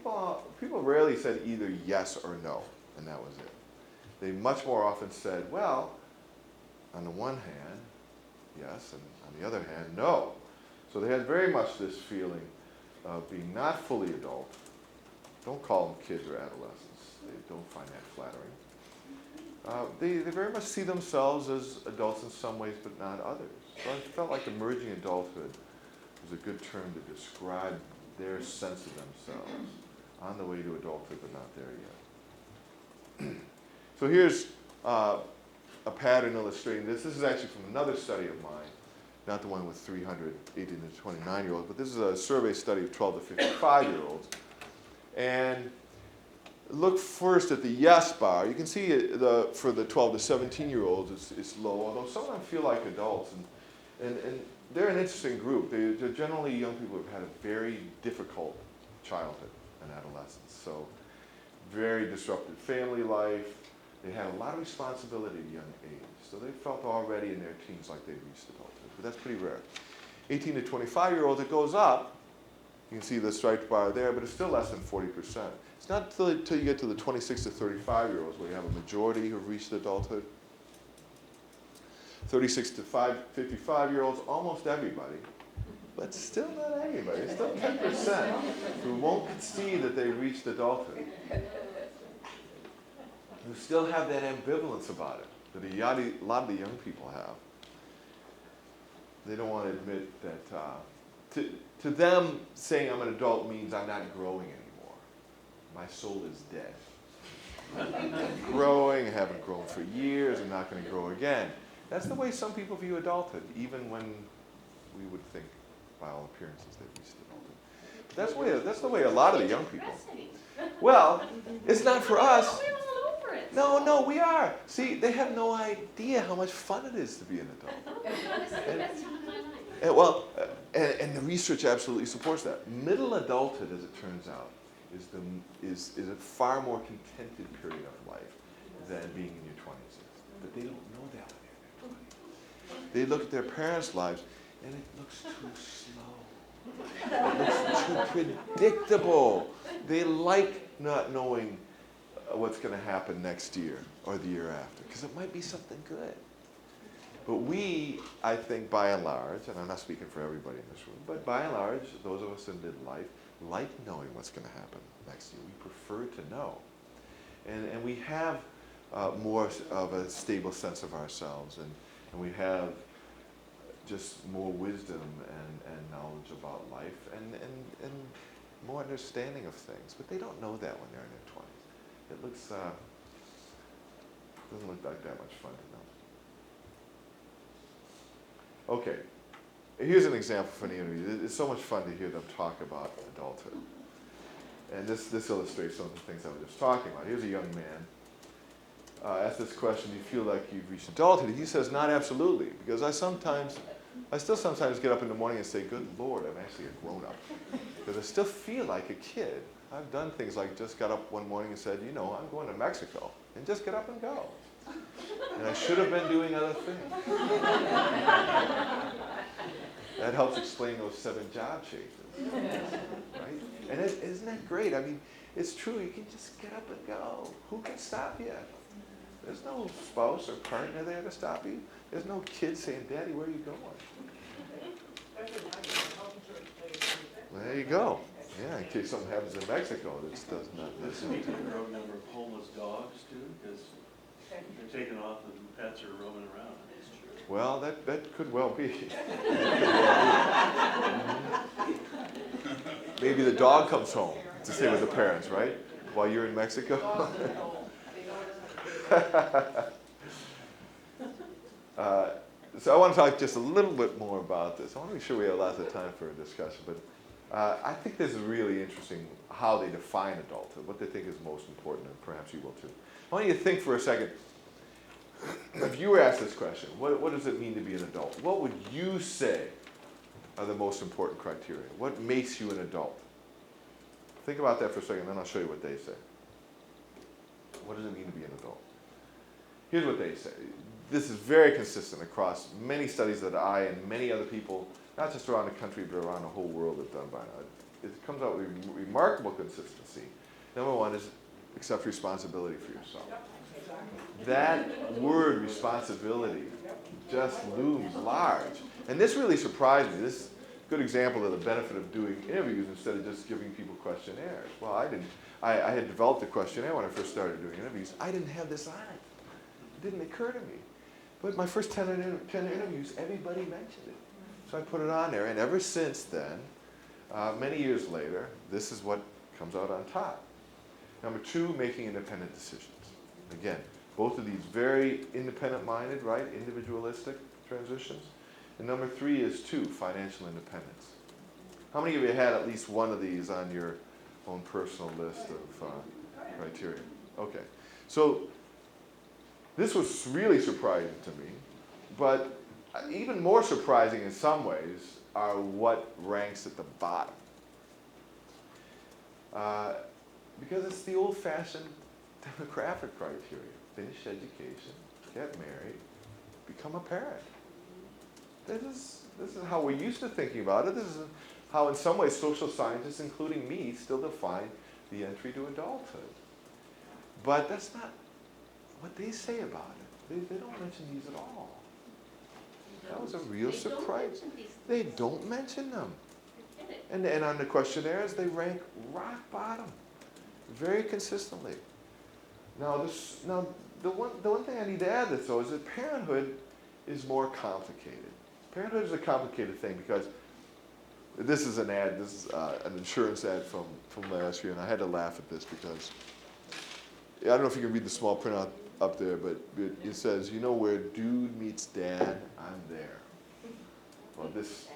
People rarely said either yes or no, and that was it. They much more often said, well, on the one hand, yes, and on the other hand, no. So they had very much this feeling of being not fully adult. Don't call them kids or adolescents. They don't find that flattering. They very much see themselves as adults in some ways, but not others. So I felt like emerging adulthood was a good term to describe their sense of themselves on the way to adulthood, but not there yet. So here's a pattern illustrating this. This is actually from another study of mine, not the one with 300 18 to 29-year-olds, but this is a survey study of 12 to 55-year-olds. And look first at the yes bar. You can see for the 12 to 17-year-olds, it's low, although some of them feel like adults. And they're an interesting group. They're generally young people who have had a very difficult childhood and adolescence. So very disrupted family life. They had a lot of responsibility at a young age. So they felt already in their teens like they'd reached adulthood. But that's pretty rare. 18 to 25-year-olds, it goes up. You can see the striped bar there, but it's still less than 40%. It's not until you get to the 26 to 35-year-olds where you have a majority who've reached adulthood. 36 to 55-year-olds, almost everybody. but still not everybody. There's still 10% who won't concede that they've reached adulthood. Who still have that ambivalence about it, that a lot of the young people have. They don't want to admit that, to them, saying I'm an adult means I'm not growing anymore. My soul is dead. I'm not growing, I haven't grown for years, I'm not going to grow again. That's the way some people view adulthood, even when we would think, by all appearances, they've reached adulthood. That's the way a lot of the young people. Well, it's not for us. We're all over it. No, we are. See, they have no idea how much fun it is to be an adult. This is the best time of my life. And the research absolutely supports that. Middle adulthood, as it turns out, is a far more contented period of life than being in your 20s. But they don't know that when they're in their 20s. They look at their parents' lives, and it looks too slow. It looks too predictable. They like not knowing what's going to happen next year or the year after, because it might be something good. But we, I think, by and large, and I'm not speaking for everybody in this room, but by and large, those of us in midlife like knowing what's going to happen next year. We prefer to know. And we have more of a stable sense of ourselves, and we have just more wisdom and knowledge about life and more understanding of things. But they don't know that when they're in their 20s. It looks, doesn't look like that much fun to know. Okay, here's an example from the interview. It's so much fun to hear them talk about adulthood. And this illustrates some of the things I was just talking about. Here's a young man. Asked this question, do you feel like you've reached adulthood? He says, not absolutely, because I still sometimes get up in the morning and say, good Lord, I'm actually a grown-up. Because I still feel like a kid. I've done things like just got up one morning and said, you know, I'm going to Mexico, and just get up and go. And I should have been doing other things. That helps explain those 7 job changes, right? And isn't that great? I mean, it's true, you can just get up and go. Who can stop you? There's no spouse or partner there to stop you. There's no kid saying, Daddy, where are you going? Well, there you go. Yeah, in case something happens in Mexico that does not listen to you. A growing number of homeless dogs too, because they're taken off and pets are roaming around. Well, that could well be. Maybe the dog comes home to stay with the parents, right? While you're in Mexico. So I want to talk just a little bit more about this. I want to make sure we have lots of time for a discussion, but I think this is really interesting how they define adulthood, what they think is most important, and perhaps you will too. I want you to think for a second. If you were asked this question, what does it mean to be an adult? What would you say are the most important criteria? What makes you an adult? Think about that for a second, then I'll show you what they say. What does it mean to be an adult? Here's what they say. This is very consistent across many studies that I and many other people, not just around the country, but around the whole world have done by now. It comes out with remarkable consistency. Number one is accept responsibility for yourself. That word responsibility just looms large. And this really surprised me. This is a good example of the benefit of doing interviews instead of just giving people questionnaires. Well, I had developed a questionnaire when I first started doing interviews. I didn't have this on it. It didn't occur to me. But my first 10 interviews, everybody mentioned it. So I put it on there, and ever since then, many years later, this is what comes out on top. Number 2, making independent decisions. Again, both of these very independent-minded, right, individualistic transitions. And number 3 is 2, financial independence. How many of you had at least one of these on your own personal list of criteria? Okay, so this was really surprising to me, but even more surprising in some ways are what ranks at the bottom. Because it's the old-fashioned demographic criteria. Finish education, get married, become a parent. This is how we're used to thinking about it. This is how, in some ways, social scientists, including me, still define the entry to adulthood. But that's not what they say about it. They don't mention these at all. That was a real They don't surprise. mention these They things. don't mention them. Forget it. And on the questionnaires, they rank rock bottom, very consistently. Now, the one thing I need to add to this, though, is that parenthood is more complicated. Parenthood is a complicated thing because this is an ad, this is an insurance ad from last year, and I had to laugh at this because, I don't know if you can read the small print up there, but it says, you know where dude meets dad, I'm there. Well, this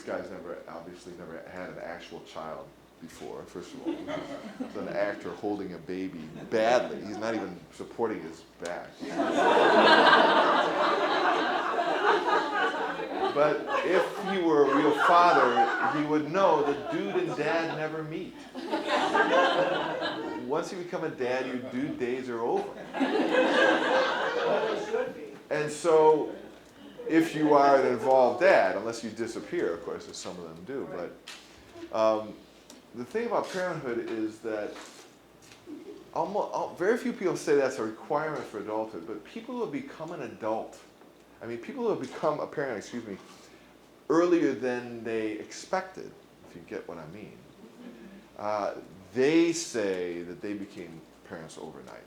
guy's obviously never had an actual child before, first of all. He's an actor holding a baby badly. He's not even supporting his back. But if he were a real father, he would know that dude and dad never meet. Once you become a dad, your dude days are over. And so, if you are an involved dad, unless you disappear, of course, as some of them do, but the thing about parenthood is that very few people say that's a requirement for adulthood, but people who have become an adult, people who have become a parent, earlier than they expected, if you get what I mean, they say that they became parents overnight.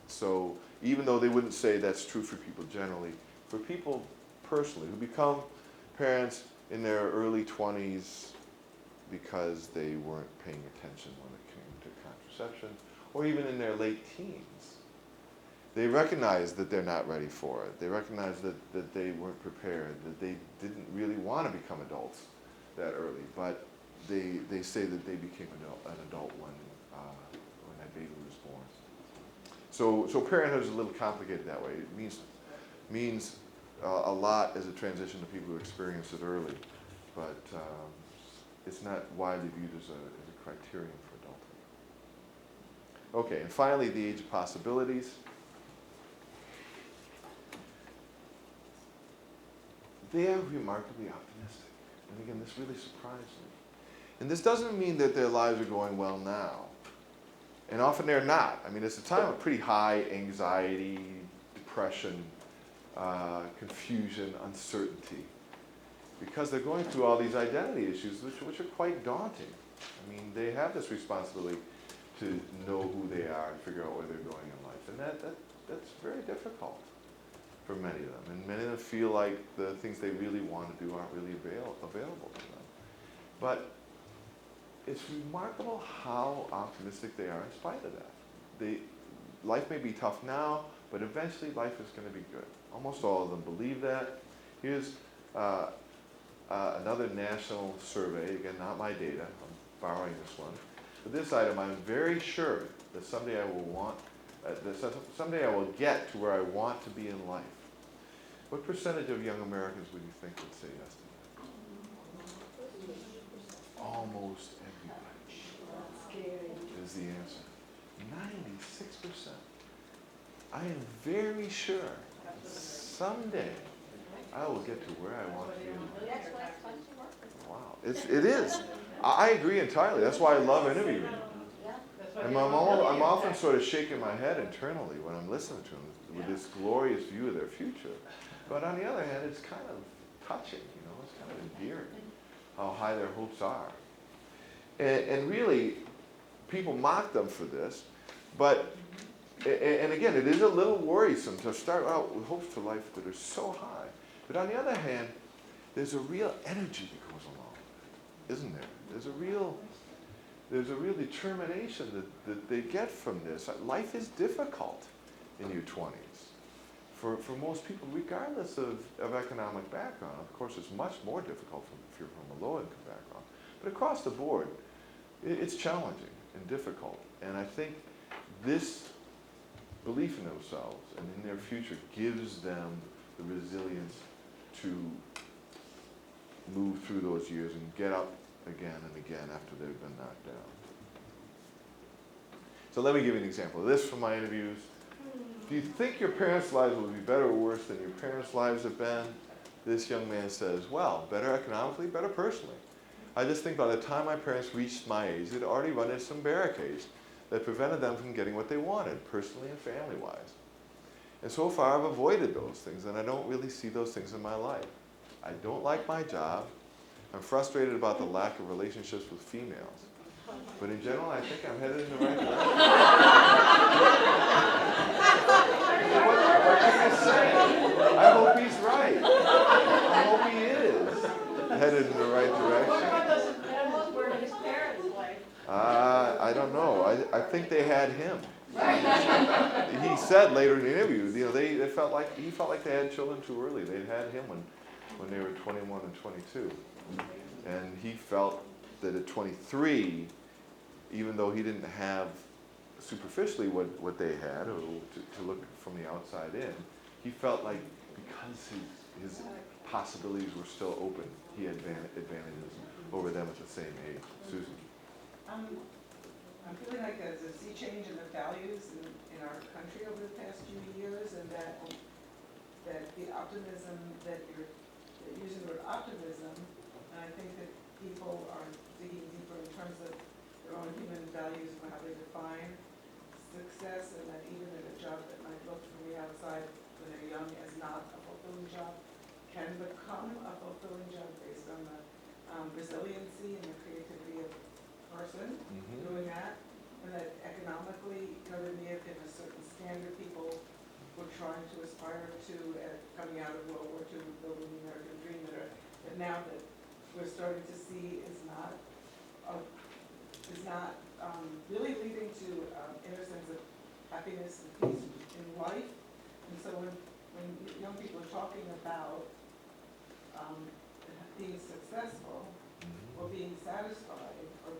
So even though they wouldn't say that's true for people generally, for people personally who become parents in their early 20s because they weren't paying attention when it came to contraception, or even in their late teens, they recognize that they're not ready for it. They recognize that they weren't prepared, that they didn't really want to become adults that early, but they say that they became an adult when that baby was born. So parenthood is a little complicated that way. It means a lot as a transition to people who experience it early, but it's not widely viewed as a criterion for adulthood. Okay, and finally, the age of possibilities. They are remarkably optimistic. And again, this really surprised me. And this doesn't mean that their lives are going well now. And often they're not. It's a time of pretty high anxiety, depression, confusion, uncertainty. Because they're going through all these identity issues, which are quite daunting. They have this responsibility to know who they are and figure out where they're going in life. And that's very difficult for many of them. And many of them feel like the things they really want to do aren't really available to them. But it's remarkable how optimistic they are in spite of that. Life may be tough now, but eventually life is going to be good. Almost all of them believe that. Here's another national survey, again, not my data, I'm borrowing this one. But this item, I'm very sure that someday I will someday I will get to where I want to be in life. What percentage of young Americans would you think would say yes to that? Almost everybody is the answer. 96%. I am very sure someday I will get to where I want to be in life. That's why it's fun to work with. Wow, it is. I agree entirely. That's why I love interviewing. Yeah. And I'm often sort of shaking my head internally when I'm listening to them with this glorious view of their future. But on the other hand, it's kind of touching, it's kind of endearing how high their hopes are. And really, people mock them for this, but, and again, it is a little worrisome to start out with hopes for life that are so high. But on the other hand, there's a real energy that goes along with it, isn't there? There's a real determination that they get from this. Life is difficult in your 20s. For most people, regardless of economic background. Of course, it's much more difficult if you're from a low-income background. But across the board, it's challenging and difficult. And I think this belief in themselves and in their future gives them the resilience to move through those years and get up again and again after they've been knocked down. So let me give you an example of this from my interviews. Do you think your parents' lives will be better or worse than your parents' lives have been? This young man says, well, better economically, better personally. I just think by the time my parents reached my age, they'd already run into some barricades that prevented them from getting what they wanted, personally and family-wise. And so far, I've avoided those things, and I don't really see those things in my life. I don't like my job. I'm frustrated about the lack of relationships with females. But in general, I think I'm headed in the right direction. What can you say? I hope he's right. I hope he is headed in the right What direction. about those animals were his parents' life? I don't know. I think they had him. He said later in the interview, they felt like he felt like they had children too early. They'd had him when they were 21 and 22, and he felt that at 23, even though he didn't have superficially what they had, or to look from the outside in, he felt like because his possibilities were still open, he had advantages over them at the same age. Susan. I'm feeling like there's a sea change in the values in our country over the past few years, and that the optimism that you're using the word optimism, and I think that people are digging deeper in terms of their own human values and how they define success, and that even in a job that might look from the outside when they're young as not a fulfilling job, can become a fulfilling job based on the resiliency and the creativity of person doing that, and that economically, there may have been a certain standard people were trying to aspire to coming out of World War II, building the American dream, that now that we're starting to see is not really leading to inner sense of happiness and peace in life. And so when young people are talking about being successful or being satisfied or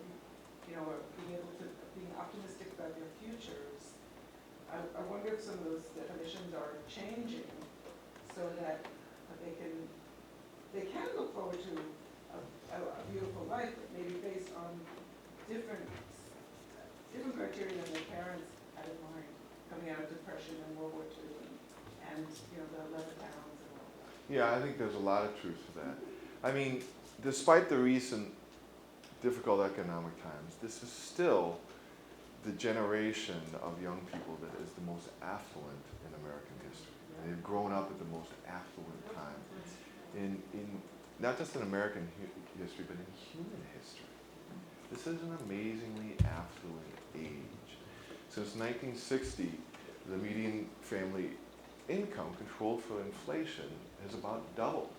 being able to being optimistic about their futures, I wonder if some of those definitions are changing so that they can look forward to a beautiful life, but maybe based on different criteria than their parents had in mind, coming out of depression and World War II and the Levittown's and all that. Yeah, I think there's a lot of truth to that. I mean, despite the recent difficult economic times, this is still the generation of young people that is the most affluent in American history. They've grown up at the most affluent time in not just in American history, but in human history. This is an amazingly affluent age. Since 1960, the median family income controlled for inflation has about doubled.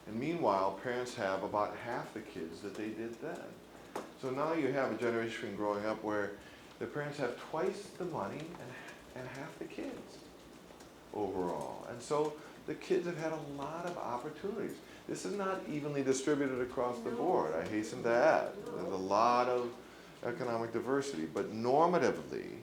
And meanwhile, parents have about half the kids that they did then. So now you have a generation growing up where the parents have twice the money and half the kids overall. And so the kids have had a lot of opportunities. This is not evenly distributed across the board, I hasten to add. There's a lot of economic diversity, but normatively,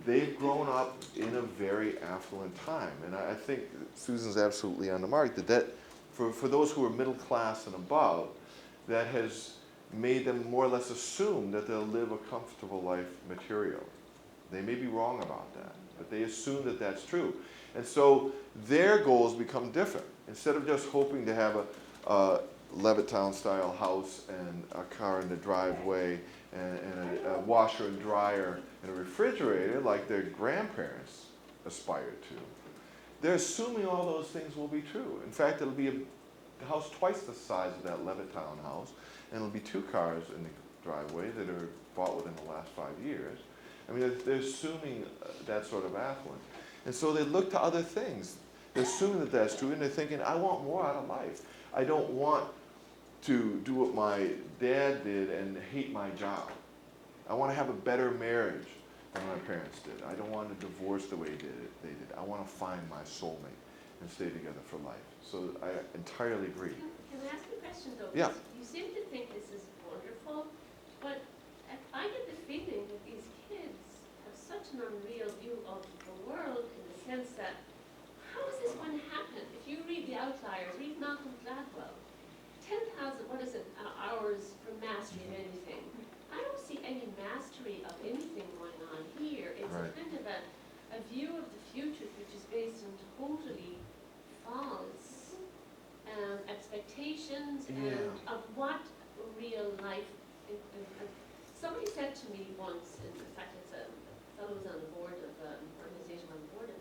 they've grown up in a very affluent time. And I think Susan's absolutely on the mark, that for those who are middle class and above, that has made them more or less assume that they'll live a comfortable life materially. They may be wrong about that, but they assume that that's true. And so their goals become different. Instead of just hoping to have a Levittown-style house and a car in the driveway and a washer and dryer and a refrigerator like their grandparents aspired to, they're assuming all those things will be true. In fact, it'll be a house twice the size of that Levittown house, and it'll be 2 cars in the driveway that are bought within the last 5 years. I mean, they're assuming that sort of affluence. And so they look to other things. They're assuming that that's true, and they're thinking, I want more out of life. I don't want to do what my dad did and hate my job. I want to have a better marriage than my parents did. I don't want to divorce the way they did. I want to find my soulmate and stay together for life. So I entirely agree. Can I ask you a question though? Yeah. You seem to think this is wonderful, but I get the feeling that these kids have such an unreal view of the world in the sense that, how is this going to happen? If you read The Outliers, read Malcolm Gladwell, 10,000, hours for mastery of anything. I don't see any mastery of anything going on here. It's Right. a kind of a view of the future which is based on totally false expectations and of what real life. Somebody said to me once, in fact, it's a fellow who's on the board of an organization on the board of,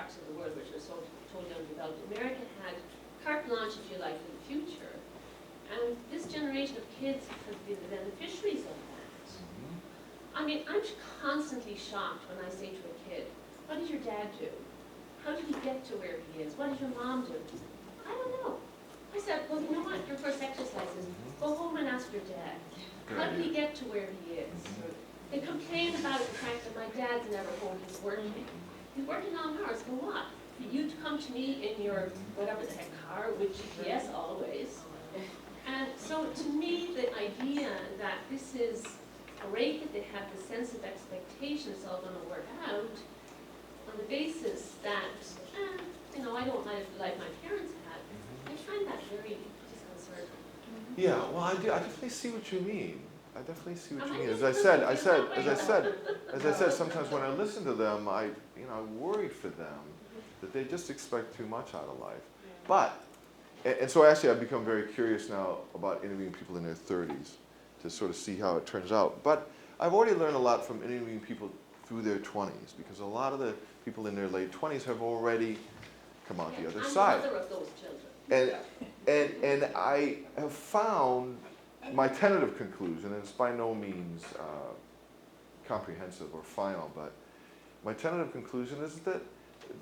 parts of the world which are so totally undeveloped. America had carte blanche, if you like, for the future. And this generation of kids have been the beneficiaries of that. I mean, I'm constantly shocked when I say to a kid, what did your dad do? How did he get to where he is? What did your mom do? I don't know. I said, well, you know what? Your first exercise is go home and ask your dad. How did he get to where he is? They complain about the fact that my dad's never home, he's working. He's working long hours, for what? For you to come to me in your, whatever the heck, car with GPS always. And so to me, the idea that this is great that they have the sense of expectation it's all going to work out on the basis that, you know, I don't like my parents had, I find that very disconcerting. Yeah, well, I definitely see what you mean. I definitely see what Am you I mean. As I said, sometimes when I listen to them, I worried for them that they just expect too much out of life. But, and so actually I've become very curious now about interviewing people in their 30s to sort of see how it turns out. But I've already learned a lot from interviewing people through their 20s, because a lot of the people in their late 20s have already come out the other side. I'm the mother of those children. And I have found my tentative conclusion, and it's by no means comprehensive or final, but my tentative conclusion is that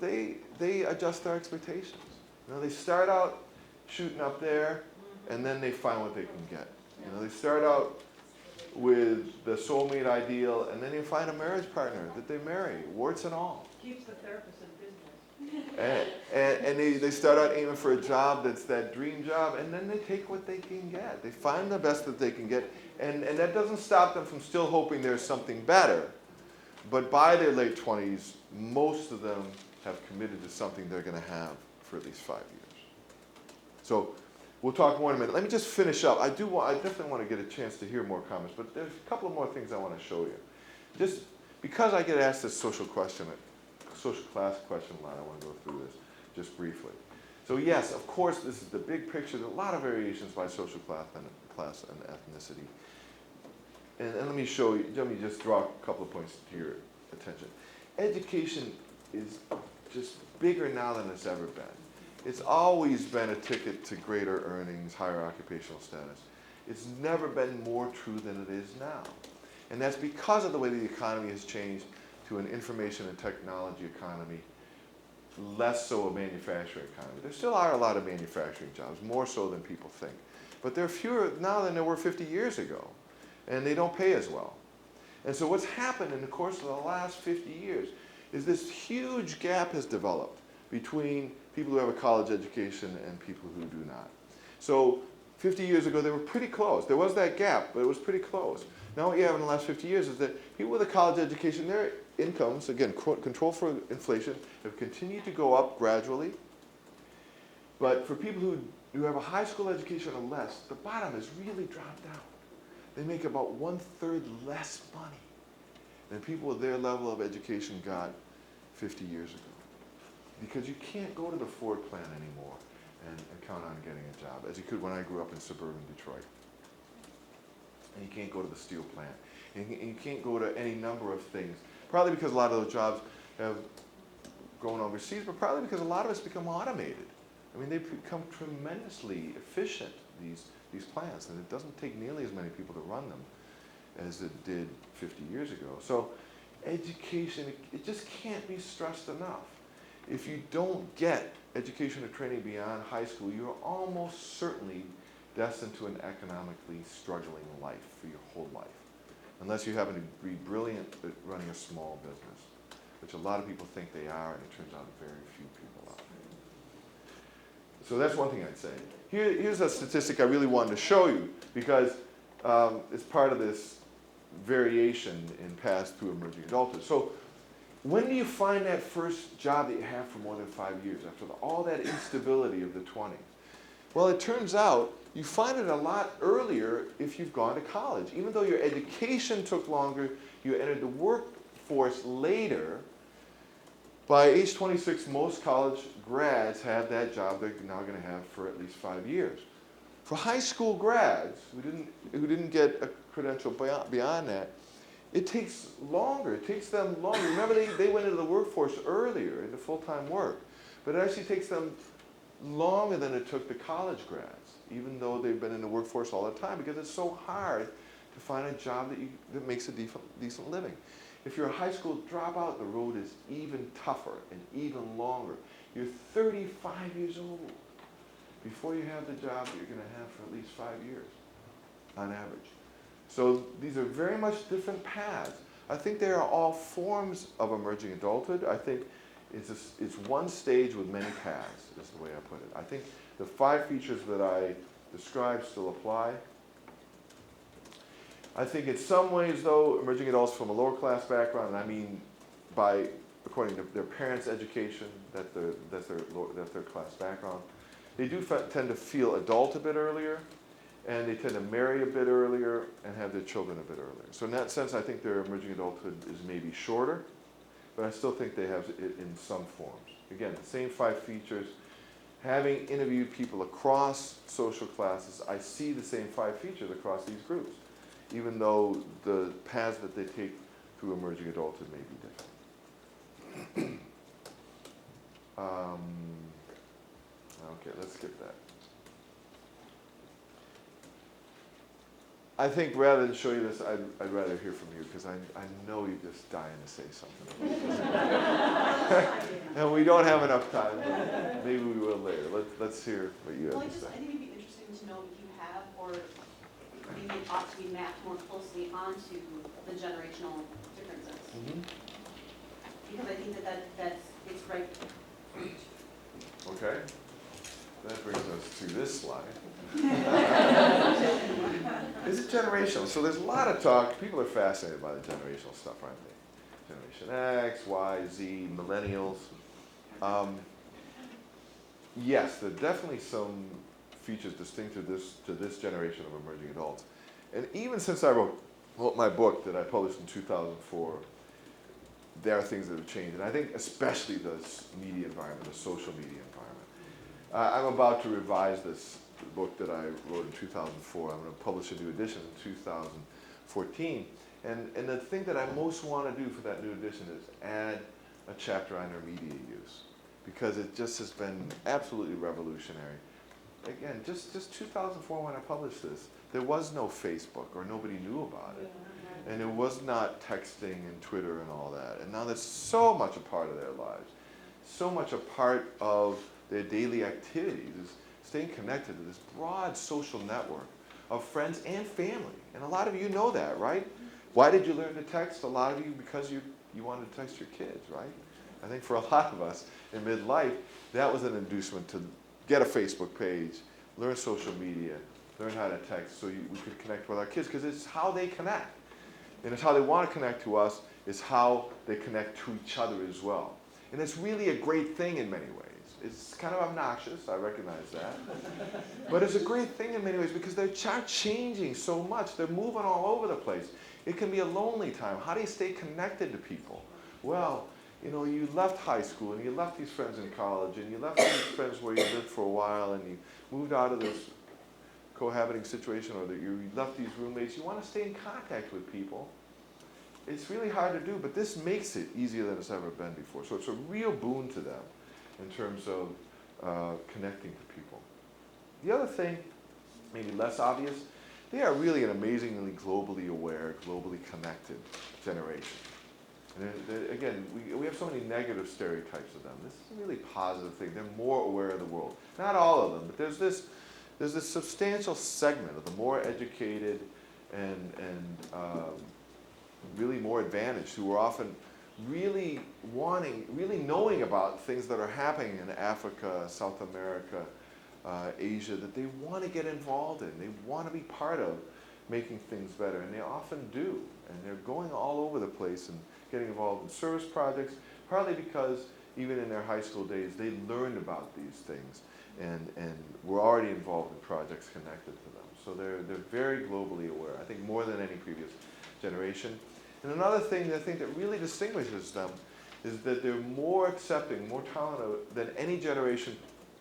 they adjust their expectations. You know, they start out shooting up there, and then they find what they can get. You know, they start out with the soulmate ideal, and then you find a marriage partner that they marry, warts and all. Keeps the therapist in business. And they start out aiming for a job that's that dream job, and then they take what they can get. They find the best that they can get, and that doesn't stop them from still hoping there's something better. But by their late 20s, most of them have committed to something they're going to have for at least 5 years. So we'll talk more in a minute. Let me just finish up. I definitely want to get a chance to hear more comments, but there's a couple of more things I want to show you. Just because I get asked this social class question a lot, I want to go through this just briefly. So yes, of course, this is the big picture. There are a lot of variations by social class and ethnicity. And let me show you, let me just draw a couple of points to your attention. Education is just bigger now than it's ever been. It's always been a ticket to greater earnings, higher occupational status. It's never been more true than it is now. And that's because of the way the economy has changed to an information and technology economy, less so a manufacturing economy. There still are a lot of manufacturing jobs, more so than people think. But there are fewer now than there were 50 years ago, and they don't pay as well. And so what's happened in the course of the last 50 years is this huge gap has developed between people who have a college education and people who do not. So 50 years ago, they were pretty close. There was that gap, but it was pretty close. Now what you have in the last 50 years is that people with a college education, their incomes, again, control for inflation, have continued to go up gradually. But for people who have a high school education or less, the bottom has really dropped down. They make about 1/3 less money than people with their level of education got 50 years ago. Because you can't go to the Ford plant anymore and count on getting a job, as you could when I grew up in suburban Detroit. And you can't go to the steel plant. And you can't go to any number of things. Probably because a lot of those jobs have grown overseas, but probably because a lot of it's become automated. I mean, they've become tremendously efficient, these plants, and it doesn't take nearly as many people to run them as it did 50 years ago. So education, it just can't be stressed enough. If you don't get education or training beyond high school, you're almost certainly destined to an economically struggling life for your whole life. Unless you happen to be brilliant at running a small business, which a lot of people think they are, and it turns out very few people are. So that's one thing I'd say. Here's a statistic I really wanted to show you, because it's part of this variation in paths through emerging adulthood. So when do you find that first job that you have for more than 5 years, after all that instability of the 20s? Well, it turns out you find it a lot earlier if you've gone to college. Even though your education took longer, you entered the workforce later. By age 26, most college grads have that job they're now going to have for at least 5 years. For high school grads who didn't get a credential beyond that, It takes longer. It takes them longer. Remember, they went into the workforce earlier, into full-time work. But it actually takes them longer than it took the college grads, even though they've been in the workforce all the time, because it's so hard to find a job that makes a decent living. If you're a high school dropout, the road is even tougher and even longer. You're 35 years old before you have the job that you're going to have for at least 5 years, on average. So these are very much different paths. I think they are all forms of emerging adulthood. I think it's one stage with many paths, is the way I put it. I think the 5 features that I described still apply. I think in some ways, though, emerging adults from a lower class background, and I mean according to their parents' education, that's their class background, they do tend to feel adult a bit earlier, and they tend to marry a bit earlier and have their children a bit earlier. So in that sense, I think their emerging adulthood is maybe shorter, but I still think they have it in some forms. Again, the same 5 features. Having interviewed people across social classes, I see the same 5 features across these groups, even though the paths that they take through emerging adulthood may be different. Okay, let's skip that. I think rather than show you this, I'd rather hear from you, because I know you're just dying to say something about this. And we don't have enough time, but maybe we will later. Let's hear what you have to say. I think it'd be interesting to know if you have, or maybe it ought to be mapped more closely onto the generational differences. Mm-hmm. Because I think it's right. Okay. That brings us to this slide. Is it generational? So there's a lot of talk. People are fascinated by the generational stuff, aren't they? Generation X, Y, Z, millennials. Yes, there are definitely some features distinct to this generation of emerging adults. And even since I wrote my book that I published in 2004, there are things that have changed. And I think especially the media environment, the social media environment. I'm about to revise this book that I wrote in 2004. I'm going to publish a new edition in 2014. And the thing that I most want to do for that new edition is add a chapter on their media use, because it just has been absolutely revolutionary. Again, just 2004 when I published this, there was no Facebook, or nobody knew about it. And it was not texting and Twitter and all that. And now that's so much a part of their lives, so much a part of their daily activities, is staying connected to this broad social network of friends and family. And a lot of you know that, right? Why did you learn to text? A lot of you, because you wanted to text your kids, right? I think for a lot of us in midlife, that was an inducement to get a Facebook page, learn social media, learn how to text, so we could connect with our kids, because it's how they connect. And it's how they want to connect to us, is how they connect to each other as well. And it's really a great thing in many ways. It's kind of obnoxious, I recognize that. But it's a great thing in many ways, because they're changing so much. They're moving all over the place. It can be a lonely time. How do you stay connected to people? Well, you left high school, and you left these friends in college, and you left these friends where you lived for a while, and you moved out of this cohabiting situation, or that you left these roommates. You want to stay in contact with people. It's really hard to do, but this makes it easier than it's ever been before. So it's a real boon to them in terms of connecting to people. The other thing, maybe less obvious, they are really an amazingly globally aware, globally connected generation. And again, we have so many negative stereotypes of them. This is a really positive thing. They're more aware of the world. Not all of them, but there's this substantial segment of the more educated and really more advantaged, who are often really knowing about things that are happening in Africa, South America, Asia, that they want to get involved in. They want to be part of making things better, and they often do. And they're going all over the place and getting involved in service projects, partly because even in their high school days, they learned about these things and were already involved in projects connected to them. So they're very globally aware, I think more than any previous generation. And another thing I think that really distinguishes them is that they're more accepting, more tolerant than any generation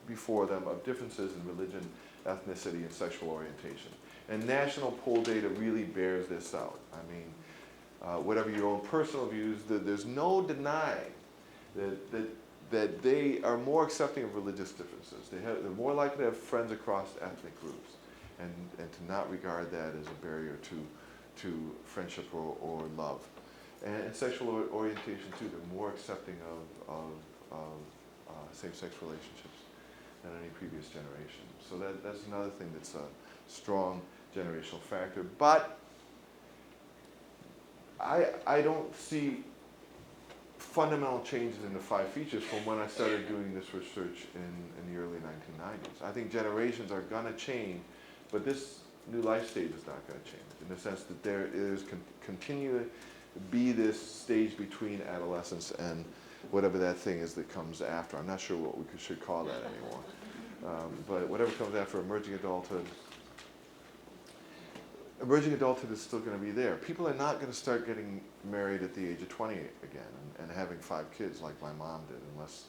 before them of differences in religion, ethnicity, and sexual orientation. And national poll data really bears this out. I mean, whatever your own personal views, there's no denying that they are more accepting of religious differences. They're more likely to have friends across ethnic groups, and to not regard that as a barrier to friendship or love. And sexual orientation too, they're more accepting of same-sex relationships than any previous generation. So that's another thing that's a strong generational factor. But I don't see fundamental changes in the 5 features from when I started doing this research in the early 1990s. I think generations are going to change, but this new life stage is not going to change, in the sense that there is continue to be this stage between adolescence and whatever that thing is that comes after. I'm not sure what we should call that anymore. But whatever comes after emerging adulthood is still going to be there. People are not going to start getting married at the age of 20 again and having 5 kids like my mom did, unless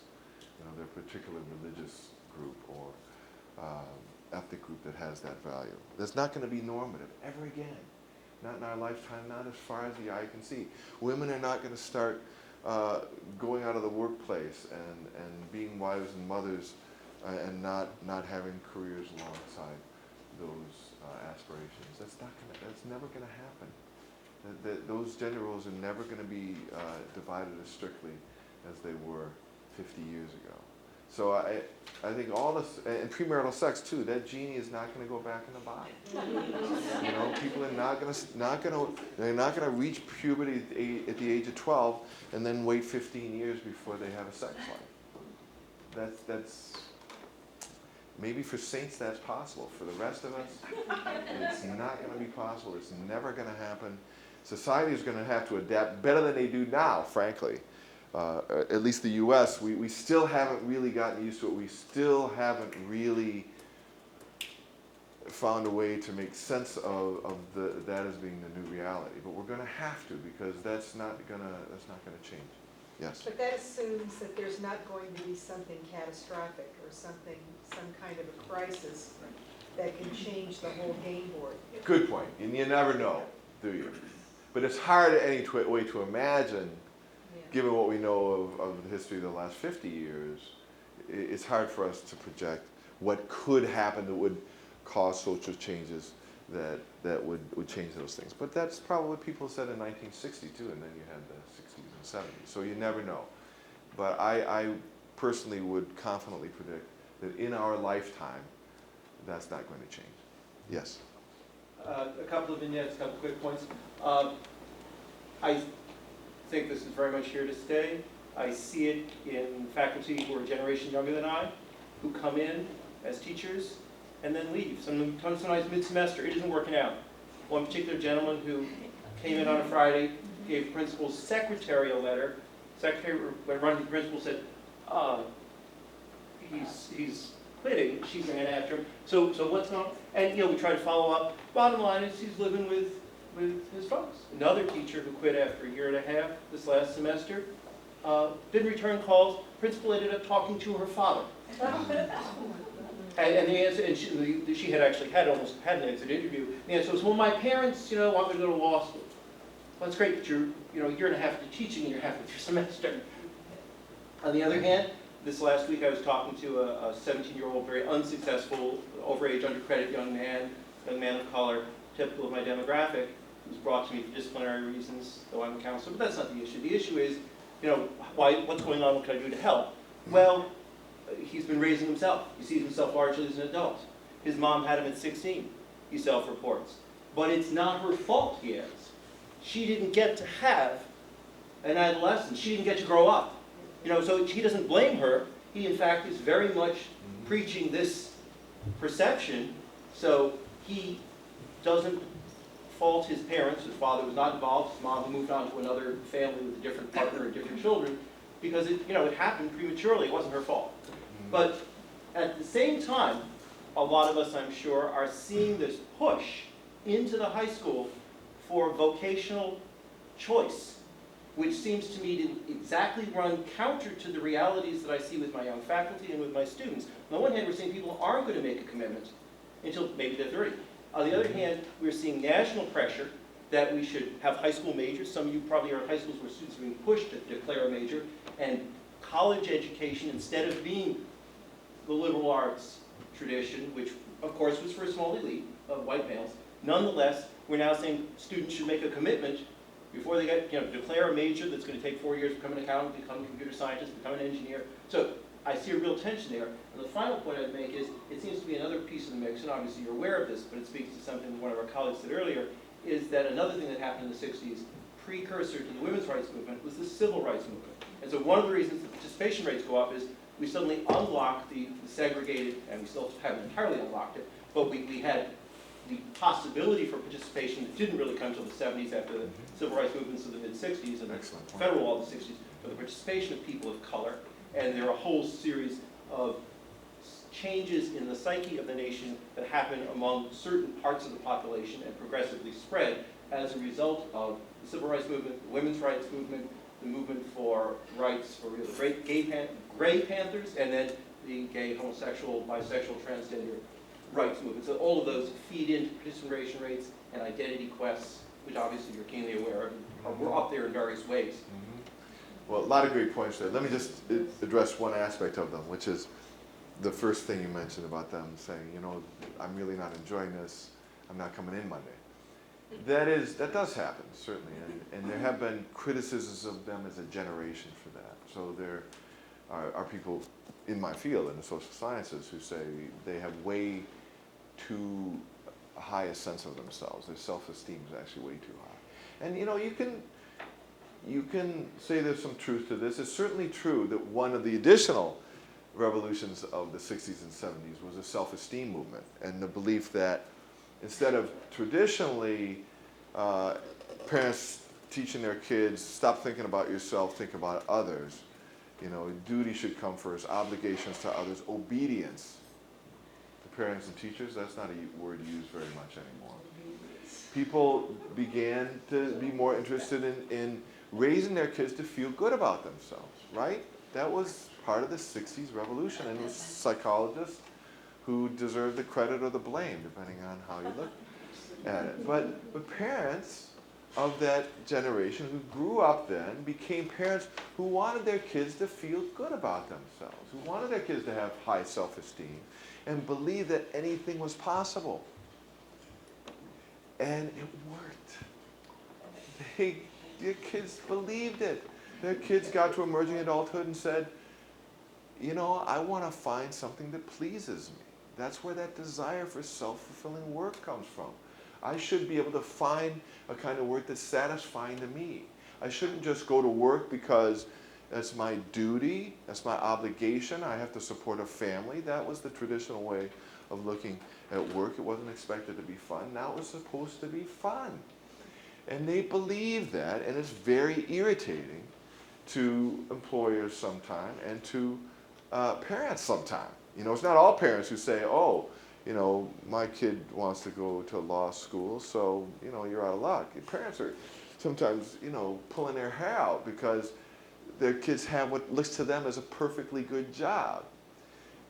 they're a particular religious group or ethnic group that has that value. That's not going to be normative ever again. Not in our lifetime, not as far as the eye can see. Women are not going to start going out of the workplace and being wives and mothers and not having careers alongside those aspirations. That's never going to happen. Those gender roles are never going to be divided as strictly as they were 50 years ago. So I think all this, and premarital sex too, that genie is not going to go back in the bottle. People are they're not going to reach puberty at the age of 12 and then wait 15 years before they have a sex life. That's maybe for saints that's possible. For the rest of us, it's not going to be possible. It's never going to happen. Society is going to have to adapt better than they do now, frankly. At least the U.S., we still haven't really gotten used to it. We still haven't really found a way to make sense of that as being the new reality. But we're going to have to, because that's not going to change. Yes. But that assumes that there's not going to be something catastrophic or some kind of a crisis that can change the whole game board. Good point. And you never know, do you? But it's hard any way to imagine. Given what we know of the history of the last 50 years, it's hard for us to project what could happen that would cause social changes that would change those things. But that's probably what people said in 1962, and then you had the 60s and 70s. So you never know. But I personally would confidently predict that in our lifetime, that's not going to change. Yes? A couple of vignettes, a couple of quick points. I think this is very much here to stay. I see it in faculty who are a generation younger than I, who come in as teachers and then leave. Sometimes mid-semester, it isn't working out. One particular gentleman who came in on a Friday, gave principal's secretary a letter. Secretary, when running the principal, said, he's quitting. She ran after him. So what's going on? And we try to follow up. Bottom line is he's living with his folks. Another teacher who quit after a year and a half this last semester didn't return calls. Principal ended up talking to her father. And the answer, and she had actually almost had an exit interview. The answer was, well, my parents, want me to go to law school. Well, that's great, but you're, a year and a half into teaching and you're halfway through semester. On the other hand, this last week I was talking to a 17-year-old, very unsuccessful, overage, undercredited young man of color, typical of my demographic, who was brought to me for disciplinary reasons, though I'm a counselor, but that's not the issue. The issue is, what's going on, what can I do to help? Well, he's been raising himself. He sees himself largely as an adult. His mom had him at 16, he self-reports. But it's not her fault, he adds. She didn't get to have an adolescence. She didn't get to grow up. So he doesn't blame her. He, in fact, is very much preaching this perception. So he doesn't fault his parents. His father was not involved. His mom moved on to another family with a different partner and different children because it happened prematurely. It wasn't her fault. But at the same time, a lot of us, I'm sure, are seeing this push into the high school for vocational choice, which seems to me to exactly run counter to the realities that I see with my young faculty and with my students. On the one hand, we're seeing people aren't going to make a commitment until maybe they're 30. On the other hand, we're seeing national pressure that we should have high school majors. Some of you probably are in high schools where students are being pushed to declare a major. And college education, instead of being the liberal arts tradition, which of course was for a small elite of white males, nonetheless, we're now saying students should make a commitment before they get, declare a major that's going to take 4 years to become an accountant, become a computer scientist, become an engineer. So I see a real tension there. And the final point I'd make is, it seems to be another piece of the mix, and obviously you're aware of this, but it speaks to something that one of our colleagues said earlier, is that another thing that happened in the 60s, precursor to the women's rights movement, was the civil rights movement. And so one of the reasons the participation rates go up is we suddenly unlocked the segregated, and we still haven't entirely unlocked it, but we had the possibility for participation that didn't really come until the 70s after the civil rights movements of the mid-60s and the federal law of the 60s, for the participation of people of color. And there are a whole series of changes in the psyche of the nation that happen among certain parts of the population and progressively spread as a result of the civil rights movement, the women's rights movement, the movement for rights for the great Gray Panthers, and then the gay, homosexual, bisexual, transgender rights movement. So all of those feed into participation rates and identity quests, which obviously you're keenly aware of, and we're up there in various ways. Well, a lot of great points there. Let me just address one aspect of them, which is the first thing you mentioned about them saying, I'm really not enjoying this, I'm not coming in Monday. That does happen, certainly, and there have been criticisms of them as a generation for that. So there are people in my field, in the social sciences, who say they have way too high a sense of themselves. Their self-esteem is actually way too high. And you can say there's some truth to this. It's certainly true that one of the additional revolutions of the 60s and 70s was a self-esteem movement, and the belief that instead of traditionally parents teaching their kids, stop thinking about yourself, think about others. Duty should come first, obligations to others, obedience to parents and teachers. That's not a word used very much anymore. People began to be more interested in raising their kids to feel good about themselves, right? That was part of the 60s revolution, and it was psychologists who deserved the credit or the blame, depending on how you look at it. But parents of that generation who grew up then became parents who wanted their kids to feel good about themselves, who wanted their kids to have high self-esteem and believe that anything was possible. And it worked. Their kids believed it. Their kids got to emerging adulthood and said, I want to find something that pleases me. That's where that desire for self-fulfilling work comes from. I should be able to find a kind of work that's satisfying to me. I shouldn't just go to work because that's my duty, that's my obligation, I have to support a family. That was the traditional way of looking at work. It wasn't expected to be fun. Now it was supposed to be fun. And they believe that, and it's very irritating to employers sometime and to parents sometime. It's not all parents who say, my kid wants to go to law school, so, you're out of luck. Parents are sometimes, pulling their hair out because their kids have what looks to them as a perfectly good job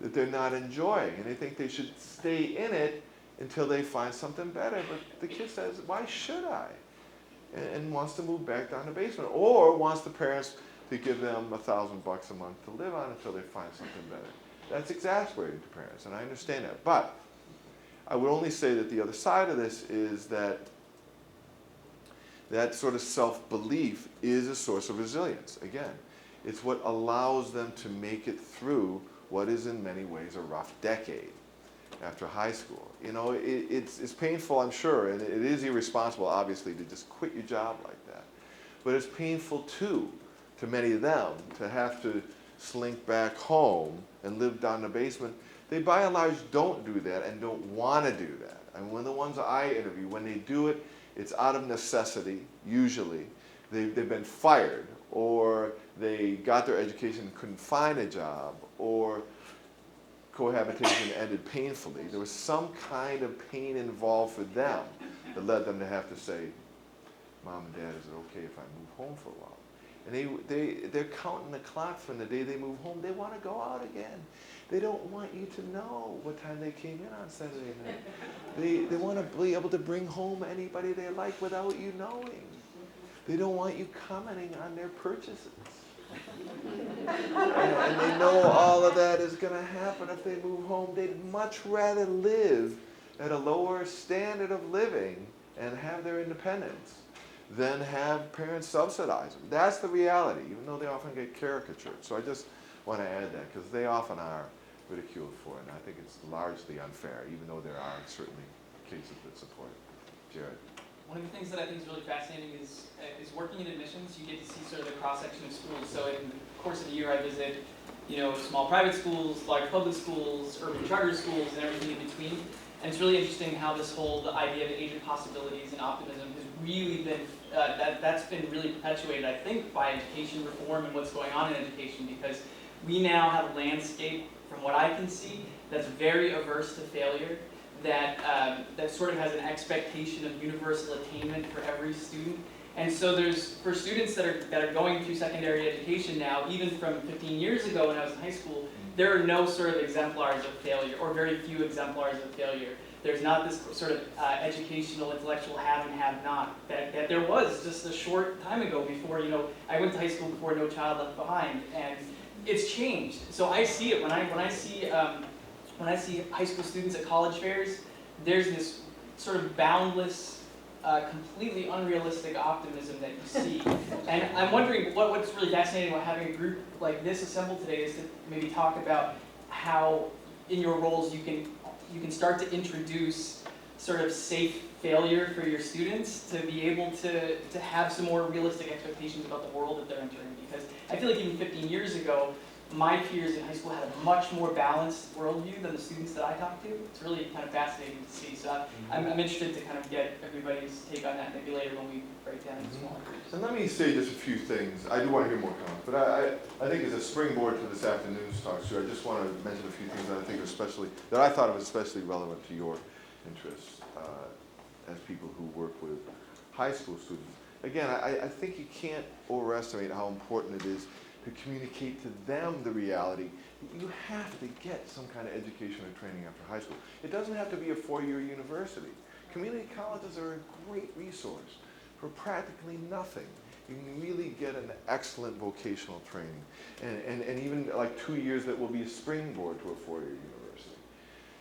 that they're not enjoying, and they think they should stay in it until they find something better. But the kid says, why should I? And wants to move back down the basement, or wants the parents to give them $1,000 a month to live on until they find something better. That's exasperating to parents, and I understand that. But I would only say that the other side of this is that sort of self-belief is a source of resilience. Again, it's what allows them to make it through what is in many ways a rough decade after high school. It's painful, I'm sure, and it is irresponsible, obviously, to just quit your job like that. But it's painful, too, to many of them to have to slink back home and live down in the basement. They, by and large, don't do that and don't want to do that. And when the ones I interview, when they do it, it's out of necessity, usually. They've been fired, or they got their education and couldn't find a job, or cohabitation ended painfully. There was some kind of pain involved for them that led them to have to say, Mom and Dad, is it okay if I move home for a while? And they're counting the clock from the day they move home. They want to go out again. They don't want you to know what time they came in on Saturday night. They want to be able to bring home anybody they like without you knowing. They don't want you commenting on their purchases. And they know all of that is going to happen if they move home. They'd much rather live at a lower standard of living and have their independence than have parents subsidize them. That's the reality, even though they often get caricatured. So I just want to add that, because they often are ridiculed for it, and I think it's largely unfair, even though there are certainly cases that support it. Jared? One of the things that I think is really fascinating is working in admissions. You get to see sort of the cross-section of schools. So in the course of the year, I visit, small private schools, large public schools, urban charter schools, and everything in between. And it's really interesting how the idea of age of possibilities and optimism has really been, that's been really perpetuated, I think, by education reform and what's going on in education, because we now have a landscape, from what I can see, that's very averse to failure, that sort of has an expectation of universal attainment for every student. And so for students that are going through secondary education now, even from 15 years ago when I was in high school, there are no sort of exemplars of failure, or very few exemplars of failure. There's not this sort of educational, intellectual have and have not that there was just a short time ago before, I went to high school before No Child Left Behind, and it's changed. So I see it when I see high school students at college fairs. There's this sort of boundless, completely unrealistic optimism that you see. And I'm wondering what's really fascinating about having a group like this assembled today is to maybe talk about how in your roles you can start to introduce sort of safe failure for your students to be able to have some more realistic expectations about the world that they're entering. Because I feel like even 15 years ago, my peers in high school had a much more balanced worldview than the students that I talked to. It's really kind of fascinating to see. So I'm interested to kind of get everybody's take on that maybe later when we break down into smaller groups. And let me say just a few things. I do want to hear more comments, but I think as a springboard to this afternoon's talk, I just want to mention a few things that I think are that I thought of especially relevant to your interests as people who work with high school students. Again, I think you can't overestimate how important it is to communicate to them the reality. You have to get some kind of education or training after high school. It doesn't have to be a four-year university. Community colleges are a great resource for practically nothing. You can really get an excellent vocational training, and even like 2 years that will be a springboard to a four-year university.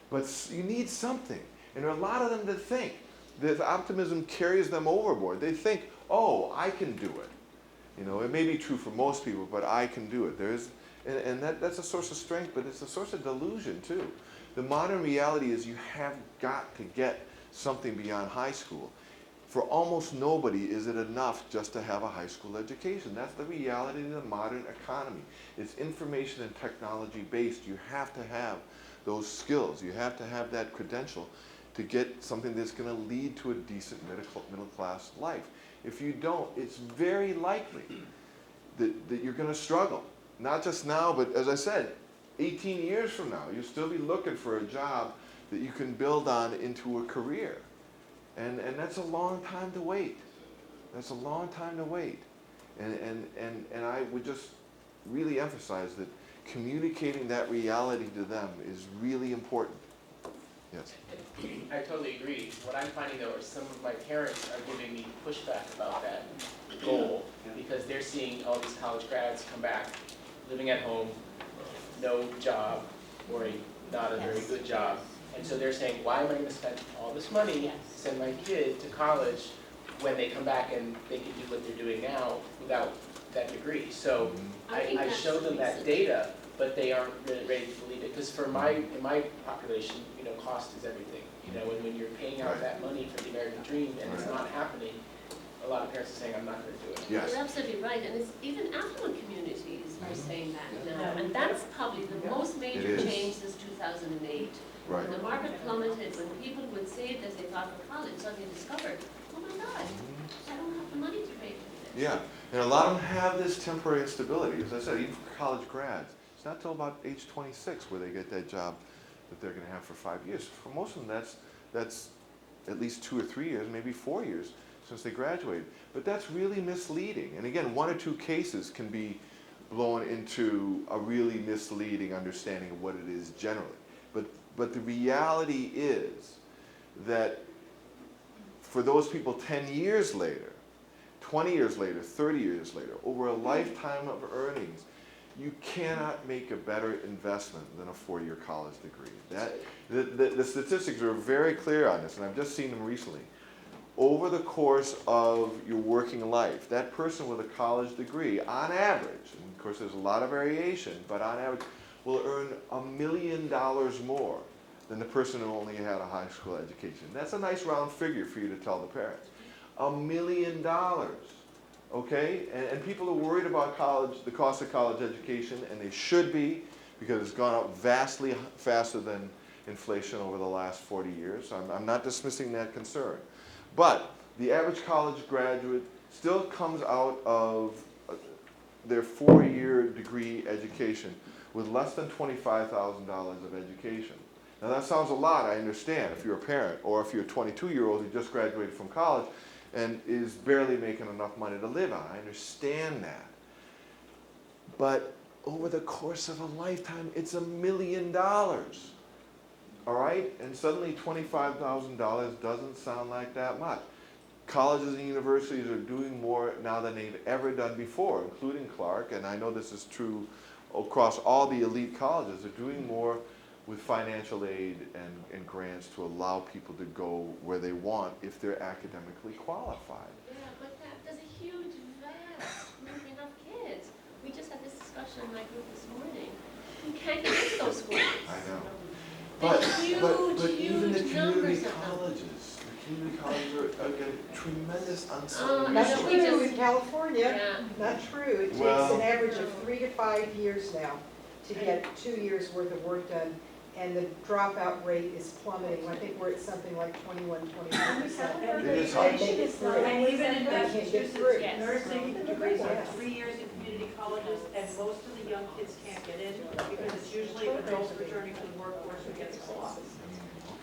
But you need something, and there are a lot of them that think that optimism carries them overboard. They think, oh, I can do it. It may be true for most people, but I can do it. That's a source of strength, but it's a source of delusion too. The modern reality is you have got to get something beyond high school. For almost nobody is it enough just to have a high school education. That's the reality of the modern economy. It's information and technology based. You have to have those skills. You have to have that credential to get something that's going to lead to a decent middle class life. If you don't, it's very likely that you're going to struggle. Not just now, but as I said, 18 years from now, you'll still be looking for a job that you can build on into a career. And that's a long time to wait. That's a long time to wait. And I would just really emphasize that communicating that reality to them is really important. Yes. I totally agree. What I'm finding though is some of my parents are giving me pushback about that goal because they're seeing all these college grads come back, living at home, no job, or not a very good job. And so they're saying, why am I going to spend all this money to send my kid to college when they come back and they can do what they're doing now without that degree? So I show them that data, but they aren't really ready to believe it. Because in my population, cost is everything. And when you're paying out that money for the American dream and it's not happening, a lot of parents are saying, I'm not going to do it. Yes. You're absolutely right, and it's even affluent communities are saying that now, and that's probably the most major change since 2008. Right. When the market plummeted, when people would save as they thought for college, suddenly discovered, oh my God, I don't have the money to pay for this. Yeah, and a lot of them have this temporary instability. As I said, even for college grads, it's not till about age 26 where they get that job that they're going to have for 5 years. For most of them, that's at least 2 or 3 years, maybe 4 years. since they graduated. But that's really misleading. And again, one or two cases can be blown into a really misleading understanding of what it is generally. But the reality is that for those people 10 years later, 20 years later, 30 years later, over a lifetime of earnings, you cannot make a better investment than a 4-year college degree. The statistics are very clear on this, and I've just seen them recently. Over the course of your working life, that person with a college degree, on average, and of course there's a lot of variation, but on average, will earn $1 million more than the person who only had a high school education. That's a nice round figure for you to tell the parents. $1 million, okay? And people are worried about college, the cost of college education, and they should be, because it's gone up vastly faster than inflation over the last 40 years. I'm not dismissing that concern. But the average college graduate still comes out of their 4-year degree education with less than $25,000 of education. Now that sounds a lot, I understand, if you're a parent, or if you're a 22-year-old who just graduated from college and is barely making enough money to live on. I understand that. But over the course of a lifetime, it's $1 million. All right? And suddenly $25,000 doesn't sound like that much. Colleges and universities are doing more now than they've ever done before, including Clark, and I know this is true across all the elite colleges. They're doing more with financial aid and grants to allow people to go where they want if they're academically qualified. Yeah, but there's a huge, vast movement of kids. We just had this discussion in my group this morning. You can't get into those schools. I know. There's But even the huge community numbers of them. colleges, are getting tremendous unsung I Not know, we true just- in California, Yeah. not true. It takes Well- an average of 3 to 5 years now to get 2 years worth of work done. And the dropout rate is plummeting. I think we're at something like 21–22%. It is high. They make it through. And even in They can't get Massachusetts, through. Yes. nursing degrees are Yeah. 3 years in community colleges, and most of the young kids can't get in because it's usually adults returning to the workforce who gets co-ops.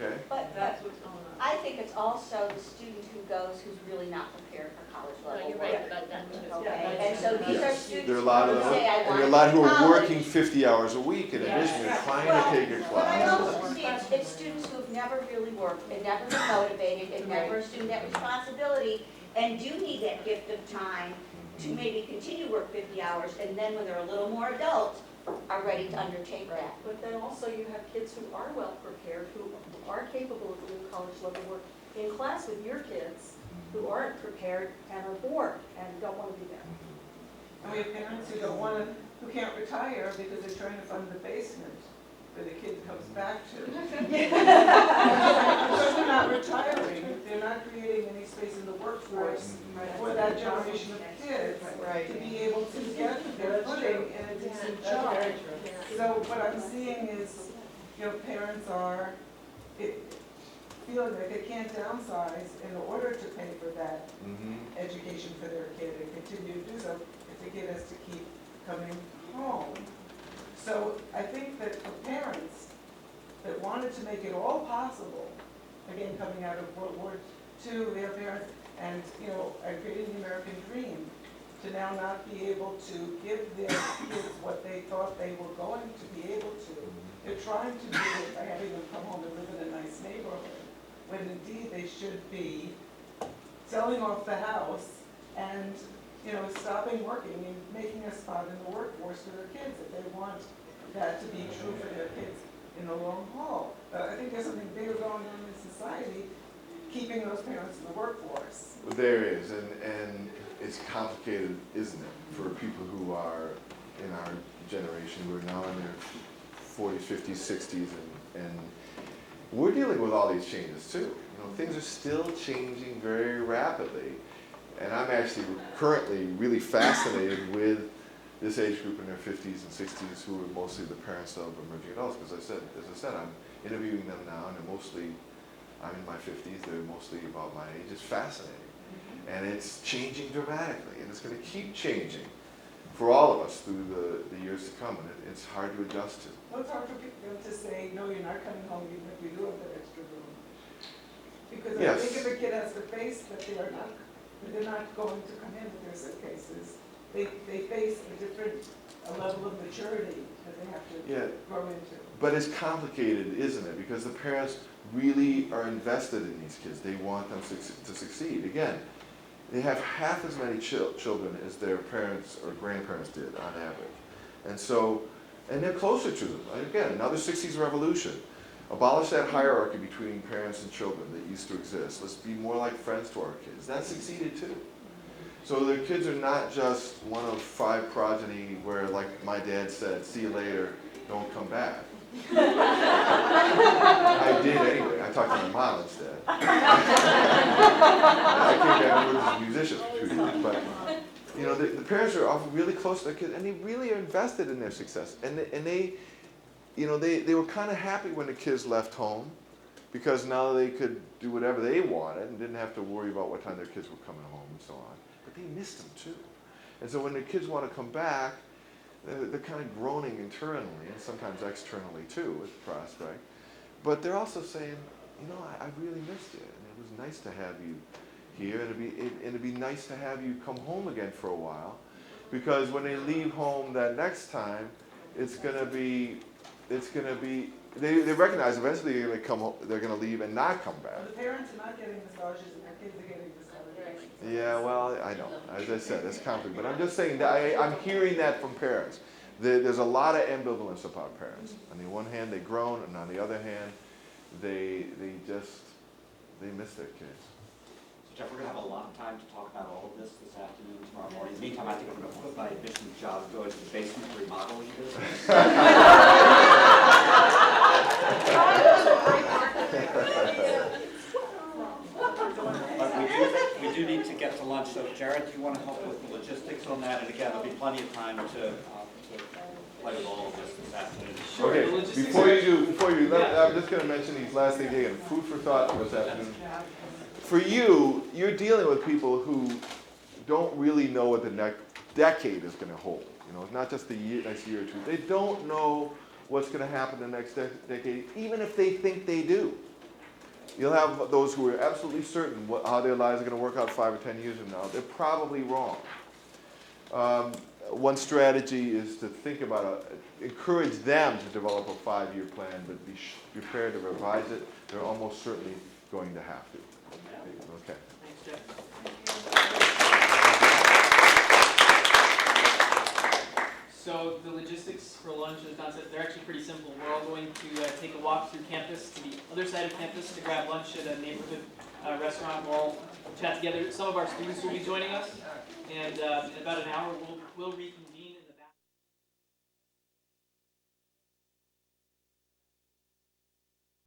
Okay? But That's what's going on. I think it's also the student who goes who's really not prepared for college No, level you're work. right about that too. Okay, and so these are students There are a who lot of would them, say, I and want there are a to lot who go to are college. working 50 hours a week in addition. They're trying to take a But I class. also see it's students who've never really worked, and never been motivated, and never assumed that responsibility, and do need that gift of time to maybe continue work 50 hours, and then when they're a little more adult, are ready to undertake that. But then also you have kids who are well prepared, who are capable of doing college level work in class with your kids, who aren't prepared and are bored and don't want to be there. And we have parents who don't want to, who can't retire because they're trying to fund the basement where the kid comes back to. Because they're not retiring, they're not creating any space in the workforce for that generation of kids Right. to be able to get their footing in a decent job. So what I'm seeing is, parents are feeling like they can't downsize in order to pay for that education for their kid and continue to do so if the kid has to keep coming home. So I think that for parents that wanted to make it all possible, again, coming out of World War II, their parents, and, are creating the American dream, to now not be able to give their kids what they thought they were going to be able to. They're trying to do it by having them come home and live in a nice neighborhood, when indeed they should be selling off the house and, stopping working and making a spot in the workforce for their kids if they want that to be true for their kids in the long haul. I think there's something bigger going on in society, keeping those parents in the workforce. There is, and it's complicated, isn't it, for people who are in our generation, who are now in their 40s, 50s, 60s, and we're dealing with all these changes too. Things are still changing very rapidly, and I'm actually currently really fascinated with this age group in their 50s and 60s who are mostly the parents of emerging adults, because as I said, I'm interviewing them now, and I'm in my 50s, they're mostly about my age. It's fascinating. And it's changing dramatically, and it's going to keep changing for all of us through the years to come, and it's hard to adjust to. Well, it's hard for people to say, no, you're not coming home even if you do have that extra room. Because I Yes. think if a kid has to face that they are not they're not going to come in with their suitcases. They face a different level of maturity that they have to Yeah, grow into. but it's complicated, isn't it? Because the parents really are invested in these kids. They want them to succeed. Again, they have half as many children as their parents or grandparents did on average. And so, and they're closer to them. Again, another 60s revolution. Abolish that hierarchy between parents and children that used to exist. Let's be more like friends to our kids. That succeeded too. So their kids are not just one of 5 progeny where, like my dad said, see you later, don't come back. I did anyway. I talked to my mom instead. I came back and worked as a musician for 2 years. But you know, the parents are often really close to their kids, and they really are invested in their success. And they you know, they were kind of happy when the kids left home, because now they could do whatever they wanted and didn't have to worry about what time their kids were coming home and so on. But they missed them too. And so when their kids want to come back, they're kind of groaning internally and sometimes externally too with the prospect. But they're also saying, you know, I really missed you, and it was nice to have you here, and it'd be nice to have you come home again for a while, because when they leave home that next time, they recognize eventually they're going to come home, they're going to leave and not come back. The parents are not getting massages and their kids are getting massages. Yeah, well, I know. As I said, it's complicated. But I'm just saying that I'm hearing that from parents. There's a lot of ambivalence about parents. On the one hand, they groan, and on the other hand, they miss their kids. So Jeff, we're gonna have a lot of time to talk about all of this afternoon, tomorrow morning. In the meantime, I think I'm gonna quit my admissions job, go into the basement remodeling business. But we do need to get to lunch, so Jared, do you want to help with the logistics on that? And again, there'll be plenty of time to play with all of this afternoon. Sure, the Okay, logistics before are- you, I'm just going to mention these last things again. Food for thought for this afternoon. For you, you're dealing with people who don't really know what the next decade is going to hold. You know, it's not just the next year or two. They don't know what's going to happen the next decade, even if they think they do. You'll have those who are absolutely certain how their lives are going to work out 5 or 10 years from now. They're probably wrong. One strategy is to think about encourage them to develop a 5-year plan, but be prepared to revise it. They're almost certainly going to have to. Okay. Thanks, Jeff. So the logistics for lunch, as Don said, they're actually pretty simple. We're all going to take a walk through campus to the other side of campus to grab lunch at a neighborhood restaurant. We'll all chat together. Some of our students will be joining us, and in about an hour we'll reconvene.